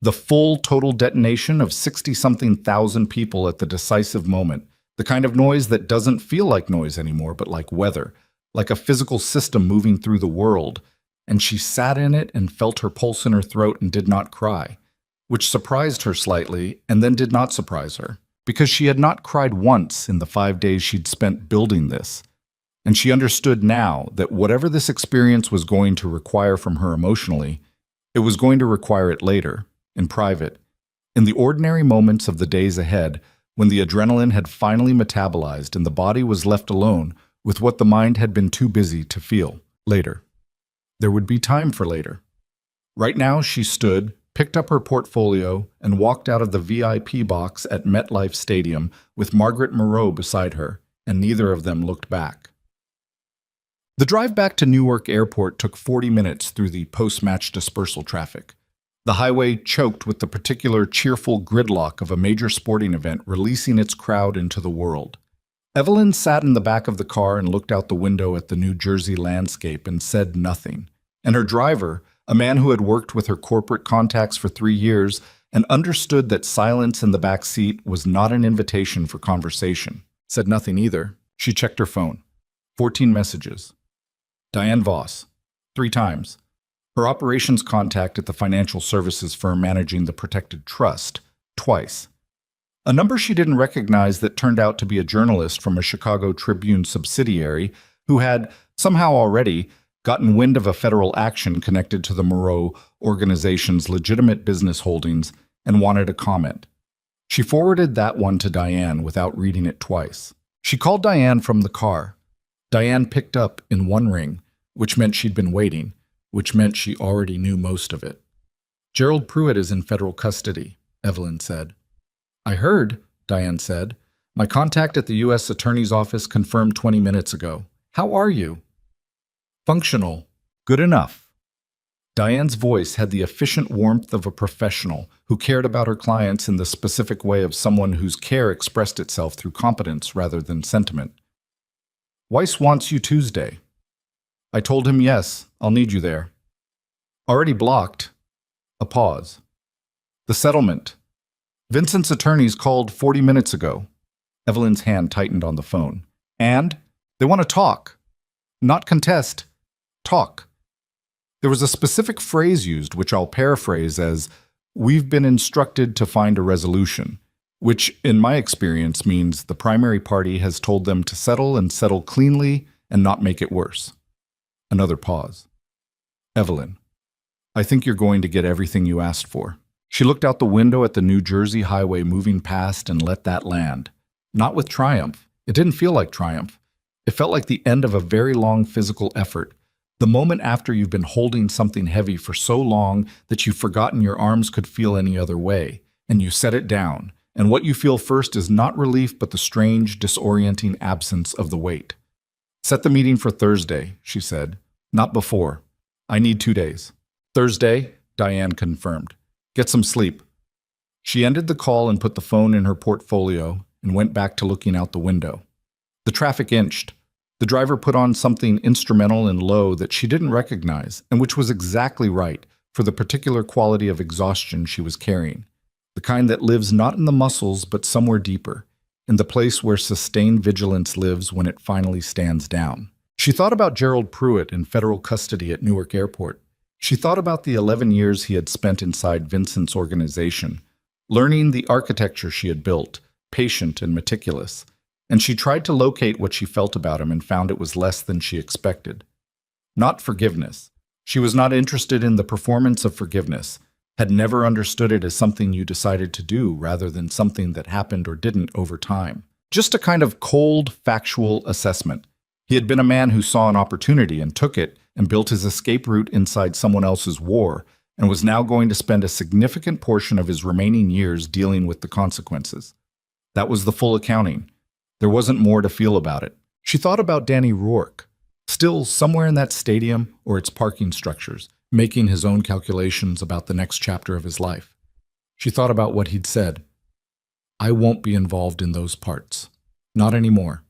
the full total detonation of 60-something thousand people at the decisive moment, the kind of noise that doesn't feel like noise anymore, but like weather, like a physical system moving through the world, and she sat in it and felt her pulse in her throat and did not cry, which surprised her slightly and then did not surprise her, because she had not cried once in the 5 days she'd spent building this, and she understood now that whatever this experience was going to require from her emotionally, it was going to require it later, in private, in the ordinary moments of the days ahead, when the adrenaline had finally metabolized and the body was left alone with what the mind had been too busy to feel. Later. There would be time for later. Right now she stood, picked up her portfolio, and walked out of the VIP box at MetLife Stadium with Margaret Moreau beside her, and neither of them looked back. The drive back to Newark Airport took 40 minutes through the post-match dispersal traffic. The highway choked with the particular cheerful gridlock of a major sporting event releasing its crowd into the world. Evelyn sat in the back of the car and looked out the window at the New Jersey landscape and said nothing. And her driver, a man who had worked with her corporate contacts for 3 years and understood that silence in the back seat was not an invitation for conversation, said nothing either. She checked her phone. 14 messages. Diane Voss. 3 times. Her operations contact at the financial services firm managing the protected trust, twice. A number she didn't recognize that turned out to be a journalist from a Chicago Tribune subsidiary who had, somehow already, gotten wind of a federal action connected to the Moreau organization's legitimate business holdings and wanted a comment. She forwarded that one to Diane without reading it twice. She called Diane from the car. Diane picked up in one ring, which meant she'd been waiting, which meant she already knew most of it. "Gerald Pruitt is in federal custody," Evelyn said. "I heard," Diane said. "My contact at the U.S. Attorney's Office confirmed 20 minutes ago. How are you?" "Functional. Good enough." Diane's voice had the efficient warmth of a professional who cared about her clients in the specific way of someone whose care expressed itself through competence rather than sentiment. "Weiss wants you Tuesday." "I told him yes, I'll need you there." "Already blocked." A pause. "The settlement. Vincent's attorneys called 40 minutes ago." Evelyn's hand tightened on the phone. "And? They want to talk. Not contest. Talk." There was a specific phrase used, which I'll paraphrase as, "We've been instructed to find a resolution," which, in my experience, means the primary party has told them to settle and settle cleanly and not make it worse. Another pause. "Evelyn, I think you're going to get everything you asked for." She looked out the window at the New Jersey highway moving past and let that land. Not with triumph. It didn't feel like triumph. It felt like the end of a very long physical effort. The moment after you've been holding something heavy for so long that you've forgotten your arms could feel any other way, and you set it down, and what you feel first is not relief but the strange, disorienting absence of the weight. "Set the meeting for Thursday," she said. "Not before. I need 2 days." "Thursday," Diane confirmed. "Get some sleep." She ended the call and put the phone in her portfolio and went back to looking out the window. The traffic inched. The driver put on something instrumental and low that she didn't recognize, and which was exactly right for the particular quality of exhaustion she was carrying. The kind that lives not in the muscles but somewhere deeper, in the place where sustained vigilance lives when it finally stands down. She thought about Gerald Pruitt in federal custody at Newark Airport. She thought about the 11 years he had spent inside Vincent's organization, learning the architecture she had built, patient and meticulous, and she tried to locate what she felt about him and found it was less than she expected. Not forgiveness. She was not interested in the performance of forgiveness, had never understood it as something you decided to do rather than something that happened or didn't over time. Just a kind of cold, factual assessment. He had been a man who saw an opportunity and took it and built his escape route inside someone else's war, and was now going to spend a significant portion of his remaining years dealing with the consequences. That was the full accounting. There wasn't more to feel about it. She thought about Danny Rourke, still somewhere in that stadium or its parking structures, making his own calculations about the next chapter of his life. She thought about what he'd said. "I won't be involved in those parts. Not anymore."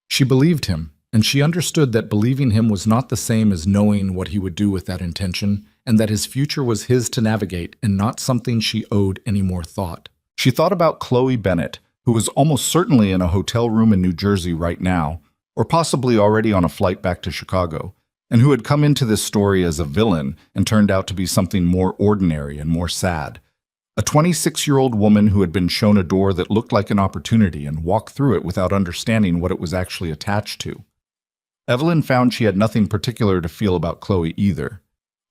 She believed him, and she understood that believing him was not the same as knowing what he would do with that intention, and that his future was his to navigate and not something she owed any more thought. She thought about Chloe Bennett, who was almost certainly in a hotel room in New Jersey right now, or possibly already on a flight back to Chicago, and who had come into this story as a villain and turned out to be something more ordinary and more sad. A 26-year-old woman who had been shown a door that looked like an opportunity and walked through it without understanding what it was actually attached to. Evelyn found she had nothing particular to feel about Chloe either.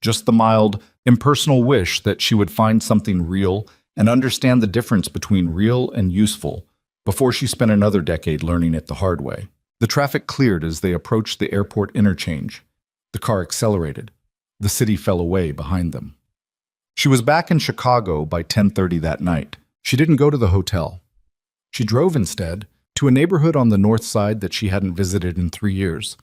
Just the mild, impersonal wish that she would find something real and understand the difference between real and useful before she spent another decade learning it the hard way. The traffic cleared as they approached the airport interchange. The car accelerated. The city fell away behind them. She was back in Chicago by 10:30 that night. She didn't go to the hotel. She drove instead to a neighborhood on the north side that she hadn't visited in 3 years.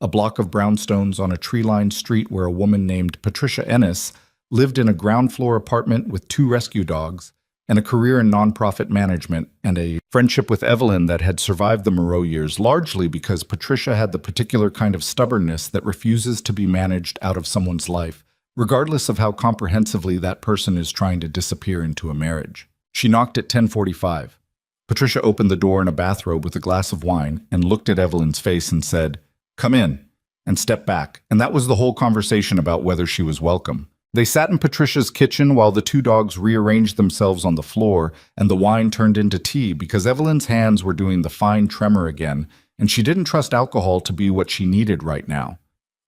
A block of brownstones on a tree-lined street where a woman named Patricia Ennis lived in a ground-floor apartment with 2 rescue dogs and a career in nonprofit management and a friendship with Evelyn that had survived the Moreau years largely because Patricia had the particular kind of stubbornness that refuses to be managed out of someone's life, regardless of how comprehensively that person is trying to disappear into a marriage. She knocked at 10:45. Patricia opened the door in a bathrobe with a glass of wine and looked at Evelyn's face and said, "Come in." and stepped back, and that was the whole conversation about whether she was welcome. They sat in Patricia's kitchen while the two dogs rearranged themselves on the floor, and the wine turned into tea because Evelyn's hands were doing the fine tremor again, and she didn't trust alcohol to be what she needed right now.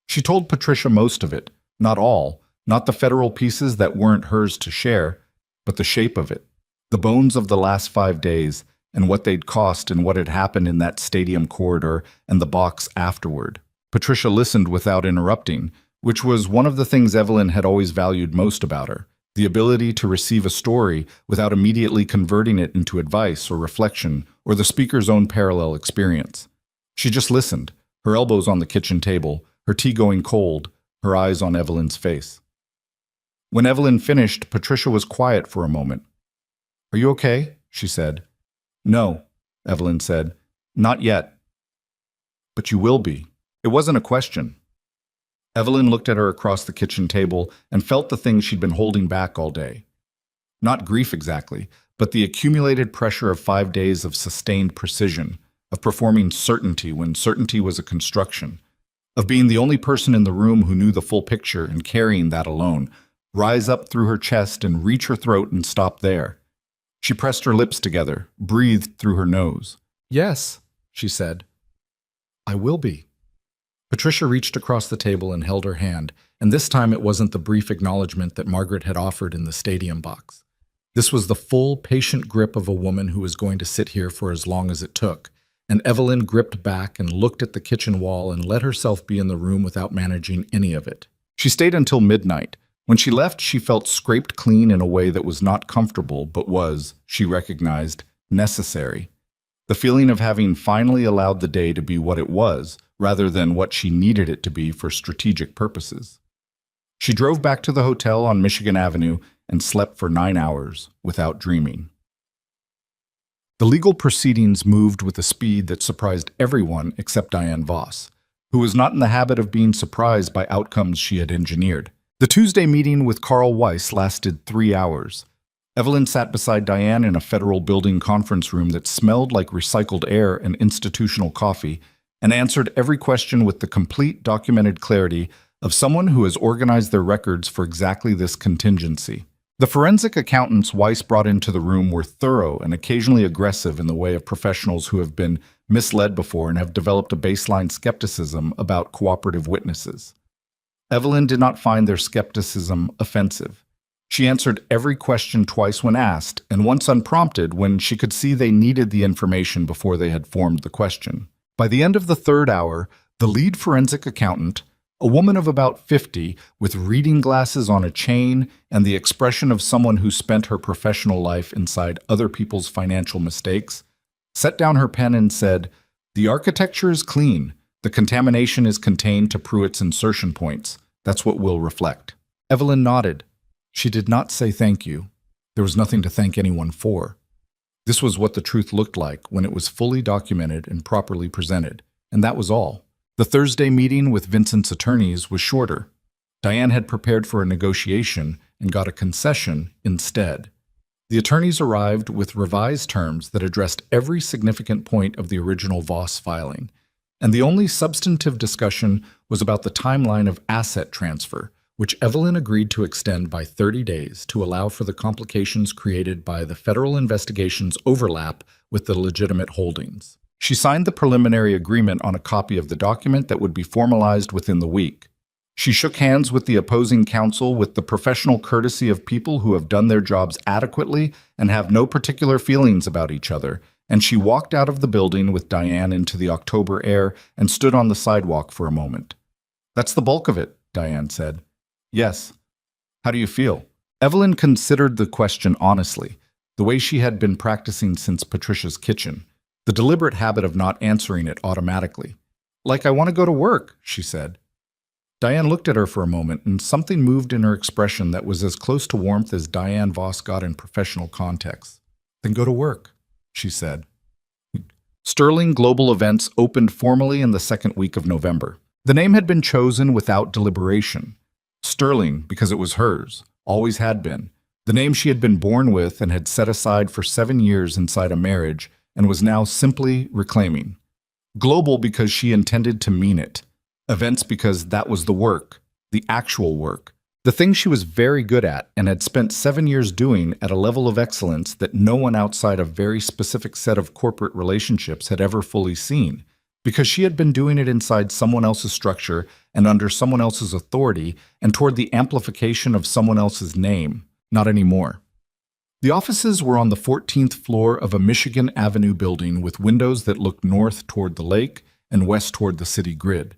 She told Patricia most of it, not all, not the federal pieces that weren't hers to share, but the shape of it, the bones of the last 5 days, and what they'd cost and what had happened in that stadium corridor and the box afterward. Patricia listened without interrupting, which was one of the things Evelyn had always valued most about her, the ability to receive a story without immediately converting it into advice or reflection or the speaker's own parallel experience. She just listened, her elbows on the kitchen table, her tea going cold, her eyes on Evelyn's face. When Evelyn finished, Patricia was quiet for a moment. "Are you okay?" she said. "No," Evelyn said. "Not yet." "But you will be." It wasn't a question. Evelyn looked at her across the kitchen table and felt the thing she'd been holding back all day. Not grief exactly, but the accumulated pressure of 5 days of sustained precision, of performing certainty when certainty was a construction, of being the only person in the room who knew the full picture and carrying that alone, rise up through her chest and reach her throat and stop there. She pressed her lips together, breathed through her nose. "Yes," she said. "I will be." Patricia reached across the table and held her hand, and this time it wasn't the brief acknowledgement that Margaret had offered in the stadium box. This was the full, patient grip of a woman who was going to sit here for as long as it took, and Evelyn gripped back and looked at the kitchen wall and let herself be in the room without managing any of it. She stayed until midnight. When she left, she felt scraped clean in a way that was not comfortable, but was, she recognized, necessary. The feeling of having finally allowed the day to be what it was, rather than what she needed it to be for strategic purposes. She drove back to the hotel on Michigan Avenue and slept for 9 hours without dreaming. The legal proceedings moved with a speed that surprised everyone except Diane Voss, who was not in the habit of being surprised by outcomes she had engineered. The Tuesday meeting with Carl Weiss lasted 3 hours. Evelyn sat beside Diane in a federal building conference room that smelled like recycled air and institutional coffee, and answered every question with the complete documented clarity of someone who has organized their records for exactly this contingency. The forensic accountants Weiss brought into the room were thorough and occasionally aggressive in the way of professionals who have been misled before and have developed a baseline skepticism about cooperative witnesses. Evelyn did not find their skepticism offensive. She answered every question twice when asked, and once unprompted when she could see they needed the information before they had formed the question. By the end of the 3rd hour, the lead forensic accountant, a woman of about 50 with reading glasses on a chain and the expression of someone who spent her professional life inside other people's financial mistakes, set down her pen and said, "The architecture is clean. The contamination is contained to Pruitt's insertion points. That's what we'll reflect." Evelyn nodded. She did not say thank you. There was nothing to thank anyone for. This was what the truth looked like when it was fully documented and properly presented, and that was all. The Thursday meeting with Vincent's attorneys was shorter. Diane had prepared for a negotiation and got a concession instead. The attorneys arrived with revised terms that addressed every significant point of the original Voss filing, and the only substantive discussion was about the timeline of asset transfer, which Evelyn agreed to extend by 30 days to allow for the complications created by the federal investigation's overlap with the legitimate holdings. She signed the preliminary agreement on a copy of the document that would be formalized within the week. She shook hands with the opposing counsel with the professional courtesy of people who have done their jobs adequately and have no particular feelings about each other, and she walked out of the building with Diane into the October air and stood on the sidewalk for a moment. "That's the bulk of it," Diane said. "Yes. How do you feel?" Evelyn considered the question honestly, the way she had been practicing since Patricia's kitchen, the deliberate habit of not answering it automatically. "Like I want to go to work," she said. Diane looked at her for a moment, and something moved in her expression that was as close to warmth as Diane Voss got in professional contexts. "Then go to work," she said. Sterling Global Events opened formally in the 2nd week of November. The name had been chosen without deliberation. Sterling, because it was hers, always had been. The name she had been born with and had set aside for 7 years inside a marriage and was now simply reclaiming. Global because she intended to mean it. Events because that was the work, the actual work. The thing she was very good at and had spent 7 years doing at a level of excellence that no one outside a very specific set of corporate relationships had ever fully seen, because she had been doing it inside someone else's structure and under someone else's authority and toward the amplification of someone else's name. Not anymore. The offices were on the 14th floor of a Michigan Avenue building with windows that looked north toward the lake and west toward the city grid.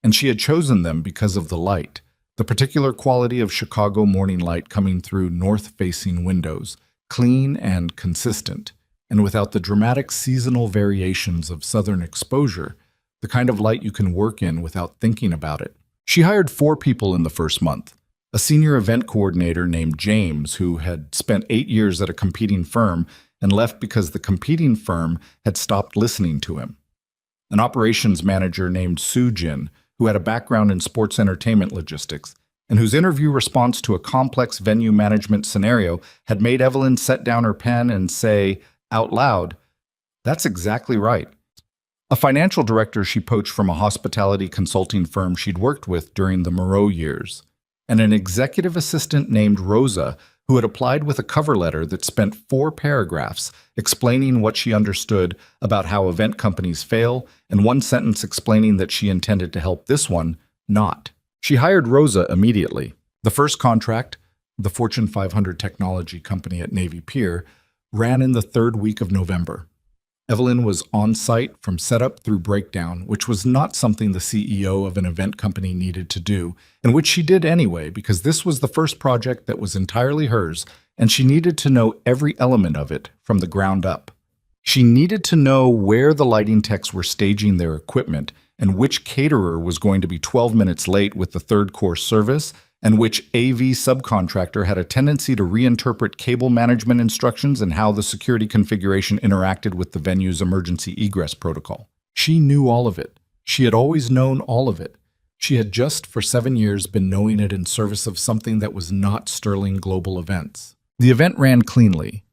And she had chosen them because of the light, the particular quality of Chicago morning light coming through north-facing windows, clean and consistent, and without the dramatic seasonal variations of southern exposure, the kind of light you can work in without thinking about it. She hired 4 people in the first month. A senior event coordinator named James, who had spent 8 years at a competing firm and left because the competing firm had stopped listening to him. An operations manager named Sujin, who had a background in sports entertainment logistics, and whose interview response to a complex venue management scenario had made Evelyn set down her pen and say, out loud, "That's exactly right." A financial director she poached from a hospitality consulting firm she'd worked with during the Moreau years, and an executive assistant named Rosa, who had applied with a cover letter that spent 4 paragraphs explaining what she understood about how event companies fail, and 1 sentence explaining that she intended to help this one not. She hired Rosa immediately. The first contract, the Fortune 500 technology company at Navy Pier, ran in the 3rd week of November. Evelyn was on site from setup through breakdown, which was not something the CEO of an event company needed to do, and which she did anyway because this was the first project that was entirely hers, and she needed to know every element of it from the ground up. She needed to know where the lighting techs were staging their equipment and which caterer was going to be 12 minutes late with the 3rd course service, and which AV subcontractor had a tendency to reinterpret cable management instructions and how the security configuration interacted with the venue's emergency egress protocol. She knew all of it. She had always known all of it. She had just for 7 years been knowing it in service of something that was not Sterling Global Events. The event ran cleanly.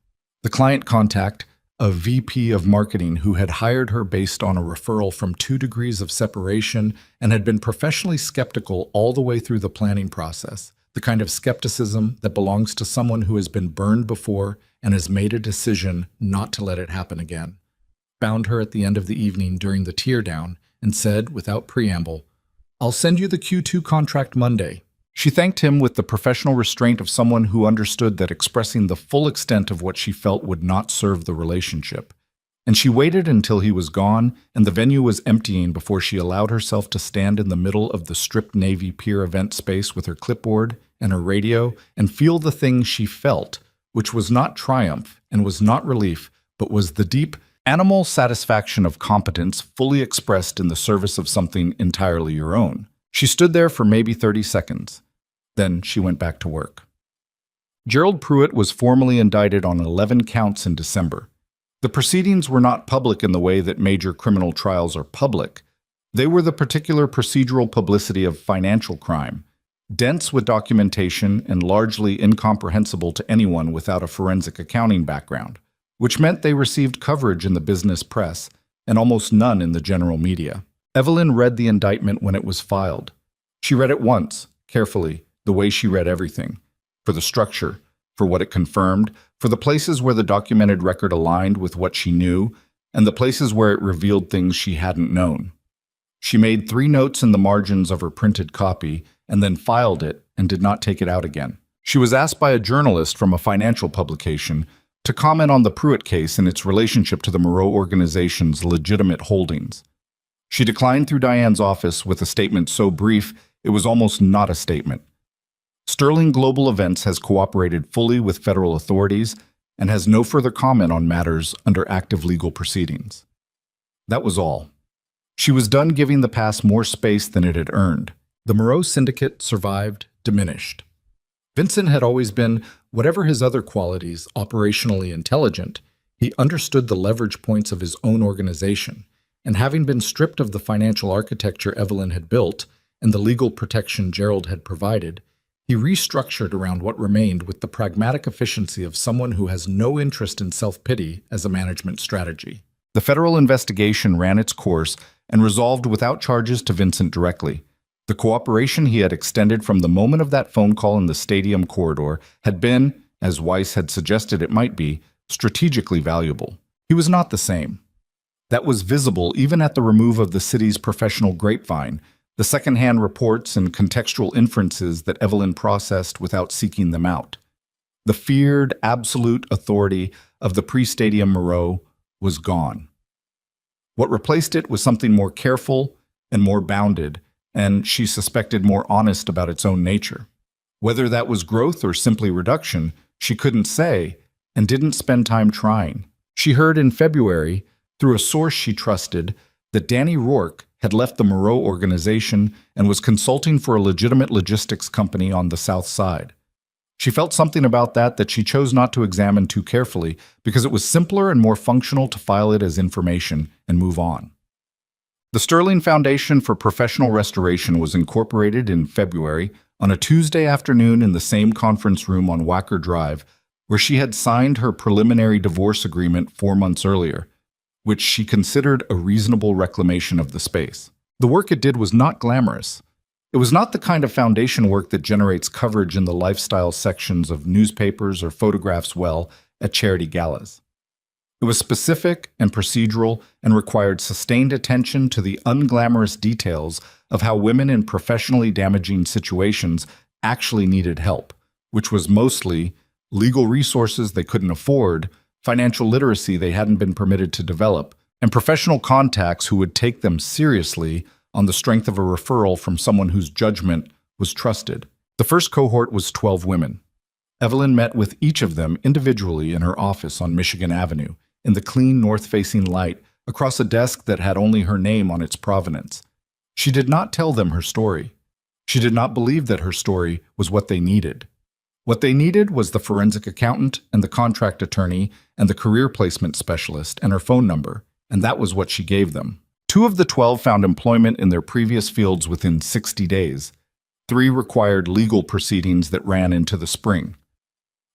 The client contact, a VP of marketing who had hired her based on a referral from 2 degrees of separation and had been professionally skeptical all the way through the planning process, the kind of skepticism that belongs to someone who has been burned before and has made a decision not to let it happen again, found her at the end of the evening during the teardown and said, without preamble, "I'll send you the Q2 contract Monday." She thanked him with the professional restraint of someone who understood that expressing the full extent of what she felt would not serve the relationship. And she waited until he was gone and the venue was emptying before she allowed herself to stand in the middle of the stripped Navy Pier event space with her clipboard and her radio and feel the thing she felt, which was not triumph and was not relief, but was the deep, animal satisfaction of competence fully expressed in the service of something entirely your own. She stood there for maybe 30 seconds. Then she went back to work. Gerald Pruitt was formally indicted on 11 counts in December. The proceedings were not public in the way that major criminal trials are public. They were the particular procedural publicity of financial crime, dense with documentation and largely incomprehensible to anyone without a forensic accounting background, which meant they received coverage in the business press and almost none in the general media. Evelyn read the indictment when it was filed. She read it once, carefully, the way she read everything, for the structure, for what it confirmed, for the places where the documented record aligned with what she knew, and the places where it revealed things she hadn't known. She made 3 notes in the margins of her printed copy and then filed it and did not take it out again. She was asked by a journalist from a financial publication to comment on the Pruitt case and its relationship to the Moreau organization's legitimate holdings. She declined through Diane's office with a statement so brief it was almost not a statement. Sterling Global Events has cooperated fully with federal authorities and has no further comment on matters under active legal proceedings. That was all. She was done giving the past more space than it had earned. The Moreau syndicate survived, diminished. Vincent had always been, whatever his other qualities, operationally intelligent. He understood the leverage points of his own organization, and having been stripped of the financial architecture Evelyn had built and the legal protection Gerald had provided, he restructured around what remained with the pragmatic efficiency of someone who has no interest in self-pity as a management strategy. The federal investigation ran its course, and resolved without charges to Vincent directly. The cooperation he had extended from the moment of that phone call in the stadium corridor had been, as Weiss had suggested it might be, strategically valuable. He was not the same. That was visible even at the remove of the city's professional grapevine, the second-hand reports and contextual inferences that Evelyn processed without seeking them out. The feared, absolute authority of the pre-stadium Moreau was gone. What replaced it was something more careful and more bounded, and she suspected more honest about its own nature. Whether that was growth or simply reduction, she couldn't say, and didn't spend time trying. She heard in February, through a source she trusted, that Danny Rourke had left the Moreau organization and was consulting for a legitimate logistics company on the South Side. She felt something about that she chose not to examine too carefully because it was simpler and more functional to file it as information and move on. The Sterling Foundation for Professional Restoration was incorporated in February on a Tuesday afternoon in the same conference room on Wacker Drive where she had signed her preliminary divorce agreement 4 months earlier, which she considered a reasonable reclamation of the space. The work it did was not glamorous. It was not the kind of foundation work that generates coverage in the lifestyle sections of newspapers or photographs well at charity galas. It was specific and procedural and required sustained attention to the unglamorous details of how women in professionally damaging situations actually needed help, which was mostly legal resources they couldn't afford, financial literacy they hadn't been permitted to develop, and professional contacts who would take them seriously on the strength of a referral from someone whose judgment was trusted. The first cohort was 12 women. Evelyn met with each of them individually in her office on Michigan Avenue, in the clean north-facing light, across a desk that had only her name on its provenance. She did not tell them her story. She did not believe that her story was what they needed. What they needed was the forensic accountant and the contract attorney and the career placement specialist and her phone number, and that was what she gave them. 2 of the 12 found employment in their previous fields within 60 days. 3 required legal proceedings that ran into the spring.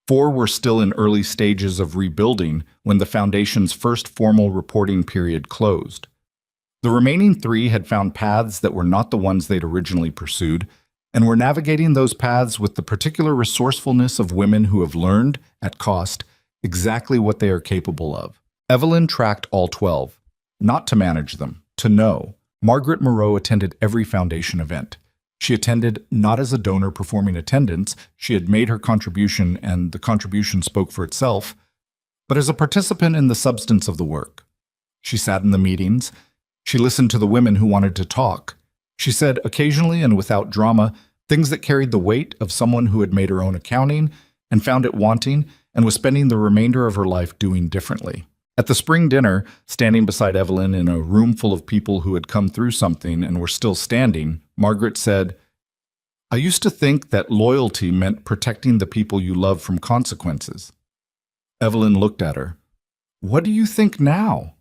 4 were still in early stages of rebuilding when the foundation's first formal reporting period closed. The remaining 3 had found paths that were not the ones they'd originally pursued, and were navigating those paths with the particular resourcefulness of women who have learned, at cost, exactly what they are capable of. Evelyn tracked all 12, not to manage them, to know. Margaret Moreau attended every foundation event. She attended not as a donor performing attendance, she had made her contribution and the contribution spoke for itself, but as a participant in the substance of the work. She sat in the meetings. She listened to the women who wanted to talk. She said, occasionally and without drama, things that carried the weight of someone who had made her own accounting and found it wanting and was spending the remainder of her life doing differently. At the spring dinner, standing beside Evelyn in a room full of people who had come through something and were still standing, Margaret said, "I used to think that loyalty meant protecting the people you love from consequences." Evelyn looked at her. "What do you think now?"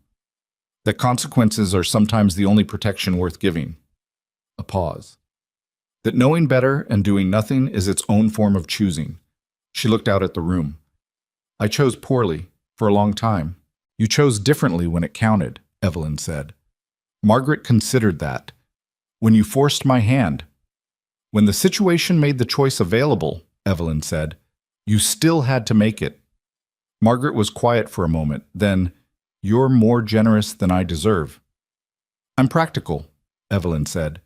"That consequences are sometimes the only protection worth giving." A pause. "That knowing better and doing nothing is its own form of choosing." She looked out at the room. "I chose poorly, for a long time." "You chose differently when it counted," Evelyn said. Margaret considered that. "When you forced my hand." "When the situation made the choice available," Evelyn said, "you still had to make it." Margaret was quiet for a moment, then, "You're more generous than I deserve." "I'm practical," Evelyn said.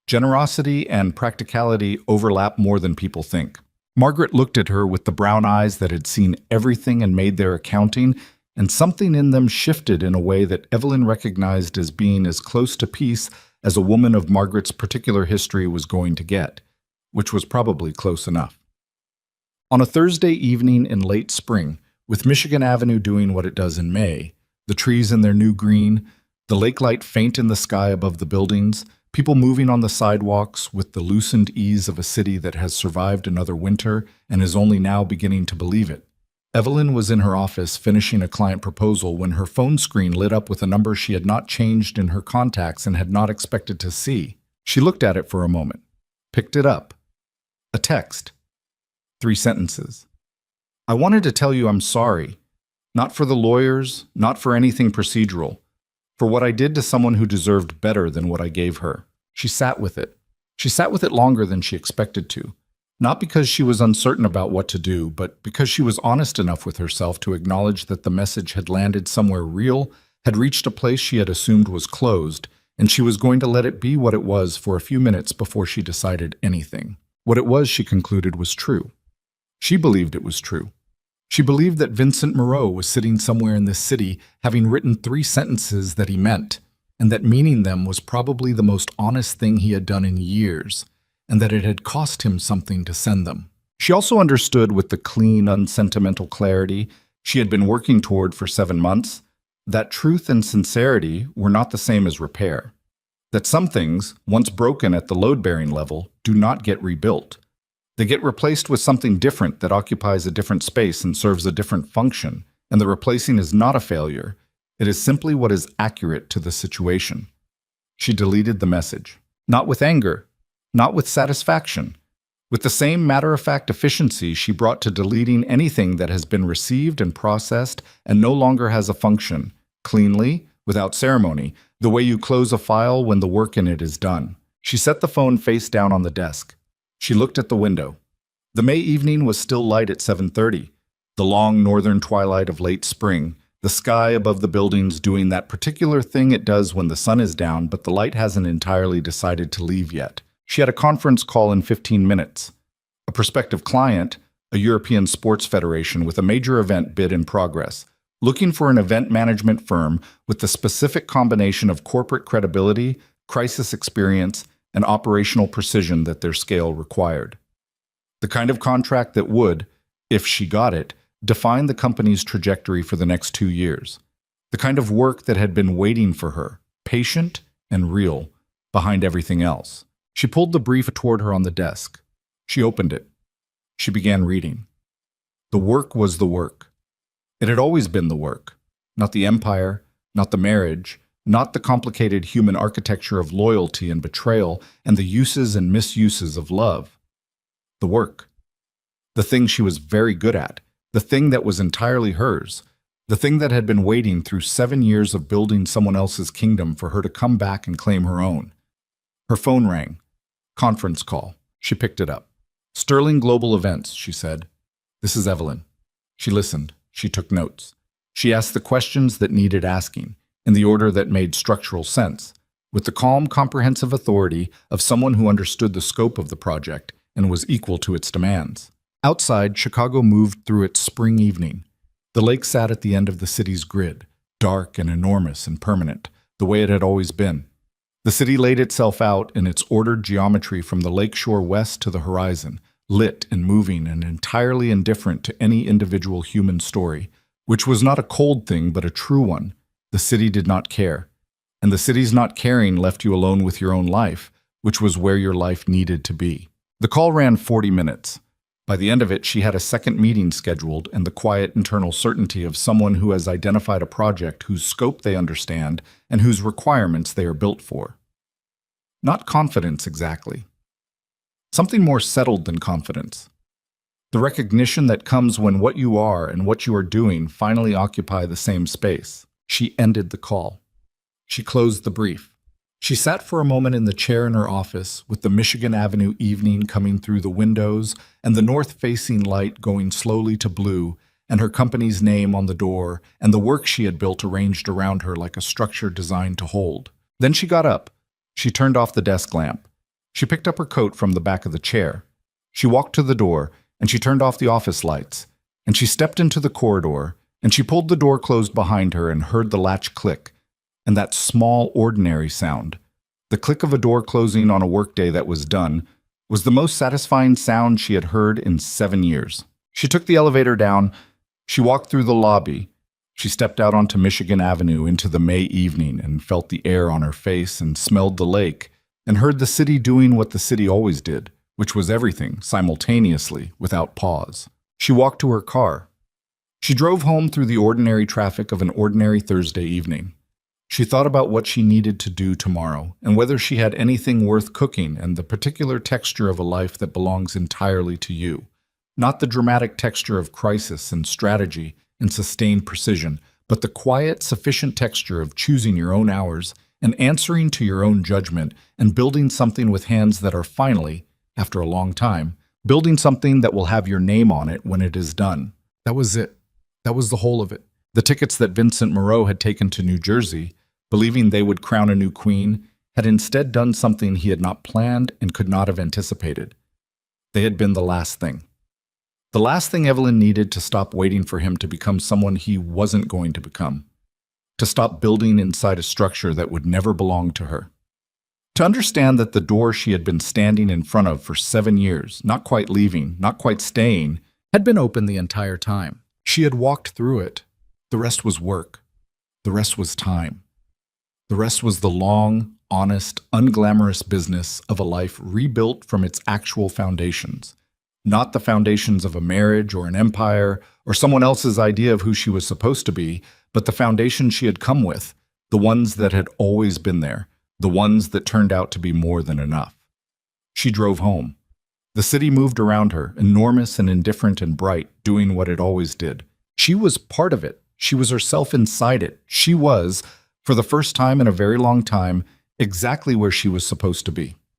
Generosity and practicality overlap more than people think. Margaret looked at her with the brown eyes that had seen everything and made their accounting, and something in them shifted in a way that Evelyn recognized as being as close to peace as a woman of Margaret's particular history was going to get, which was probably close enough. On a Thursday evening in late spring, with Michigan Avenue doing what it does in May, the trees in their new green, the lake light faint in the sky above the buildings, people moving on the sidewalks with the loosened ease of a city that has survived another winter and is only now beginning to believe it. Evelyn was in her office finishing a client proposal when her phone screen lit up with a number she had not changed in her contacts and had not expected to see. She looked at it for a moment, picked it up. A text. 3 sentences. "I wanted to tell you I'm sorry. Not for the lawyers, not for anything procedural. For what I did to someone who deserved better than what I gave her. She sat with it. She sat with it longer than she expected to. Not because she was uncertain about what to do, but because she was honest enough with herself to acknowledge that the message had landed somewhere real, had reached a place she had assumed was closed, and she was going to let it be what it was for a few minutes before she decided anything. What it was, she concluded, was true. She believed it was true. She believed that Vincent Moreau was sitting somewhere in this city having written 3 sentences that he meant, and that meaning them was probably the most honest thing he had done in years, and that it had cost him something to send them. She also understood with the clean, unsentimental clarity she had been working toward for 7 months that truth and sincerity were not the same as repair. That some things, once broken at the load-bearing level, do not get rebuilt. They get replaced with something different that occupies a different space and serves a different function, and the replacing is not a failure. It is simply what is accurate to the situation. She deleted the message. Not with anger, not with satisfaction. With the same matter-of-fact efficiency she brought to deleting anything that has been received and processed and no longer has a function, cleanly, without ceremony, the way you close a file when the work in it is done. She set the phone face down on the desk. She looked at the window. The May evening was still light at 7:30, the long northern twilight of late spring, the sky above the buildings doing that particular thing it does when the sun is down, but the light hasn't entirely decided to leave yet. She had a conference call in 15 minutes. A prospective client, a European sports federation with a major event bid in progress, looking for an event management firm with the specific combination of corporate credibility, crisis experience, and operational precision that their scale required. The kind of contract that would, if she got it, define the company's trajectory for the next 2 years. The kind of work that had been waiting for her, patient and real, behind everything else. She pulled the brief toward her on the desk. She opened it. She began reading. The work was the work. It had always been the work, not the empire, not the marriage, not the complicated human architecture of loyalty and betrayal and the uses and misuses of love. The work. The thing she was very good at, the thing that was entirely hers, the thing that had been waiting through 7 years of building someone else's kingdom for her to come back and claim her own. Her phone rang. Conference call. She picked it up. Sterling Global Events, she said. This is Evelyn. She listened. She took notes. She asked the questions that needed asking, in the order that made structural sense, with the calm, comprehensive authority of someone who understood the scope of the project and was equal to its demands. Outside, Chicago moved through its spring evening. The lake sat at the end of the city's grid, dark and enormous and permanent, the way it had always been. The city laid itself out in its ordered geometry from the lakeshore west to the horizon, lit and moving and entirely indifferent to any individual human story, which was not a cold thing but a true one. The city did not care. And the city's not caring left you alone with your own life, which was where your life needed to be. The call ran 40 minutes. By the end of it, she had a second meeting scheduled and the quiet internal certainty of someone who has identified a project whose scope they understand and whose requirements they are built for. Not confidence exactly. Something more settled than confidence. The recognition that comes when what you are and what you are doing finally occupy the same space. She ended the call. She closed the brief. She sat for a moment in the chair in her office with the Michigan Avenue evening coming through the windows and the north-facing light going slowly to blue and her company's name on the door and the work she had built arranged around her like a structure designed to hold. Then she got up. She turned off the desk lamp. She picked up her coat from the back of the chair. She walked to the door and she turned off the office lights. And she stepped into the corridor and she pulled the door closed behind her and heard the latch click. And that small, ordinary sound, the click of a door closing on a workday that was done, was the most satisfying sound she had heard in 7 years. She took the elevator down. She walked through the lobby. She stepped out onto Michigan Avenue into the May evening and felt the air on her face and smelled the lake and heard the city doing what the city always did, which was everything, simultaneously, without pause. She walked to her car. She drove home through the ordinary traffic of an ordinary Thursday evening. She thought about what she needed to do tomorrow and whether she had anything worth cooking and the particular texture of a life that belongs entirely to you. Not the dramatic texture of crisis and strategy and sustained precision, But the quiet, sufficient texture of choosing your own hours and answering to your own judgment and building something with hands that are finally, after a long time, building something that will have your name on it when it is done. That was it. That was the whole of it. The tickets that Vincent Moreau had taken to New Jersey, believing they would crown a new queen, had instead done something he had not planned and could not have anticipated. They had been the last thing. The last thing Evelyn needed to stop waiting for him to become someone he wasn't going to become. To stop building inside a structure that would never belong to her. To understand that the door she had been standing in front of for 7 years, not quite leaving, not quite staying, had been open the entire time. She had walked through it. The rest was work. The rest was time. The rest was the long, honest, unglamorous business of a life rebuilt from its actual foundations. Not the foundations of a marriage or an empire or someone else's idea of who she was supposed to be, but the foundations she had come with, the ones that had always been there, the ones that turned out to be more than enough. She drove home. The city moved around her, enormous and indifferent and bright, doing what it always did. She was part of it. She was herself inside it. She was, for the first time in a very long time, exactly where she was supposed to be.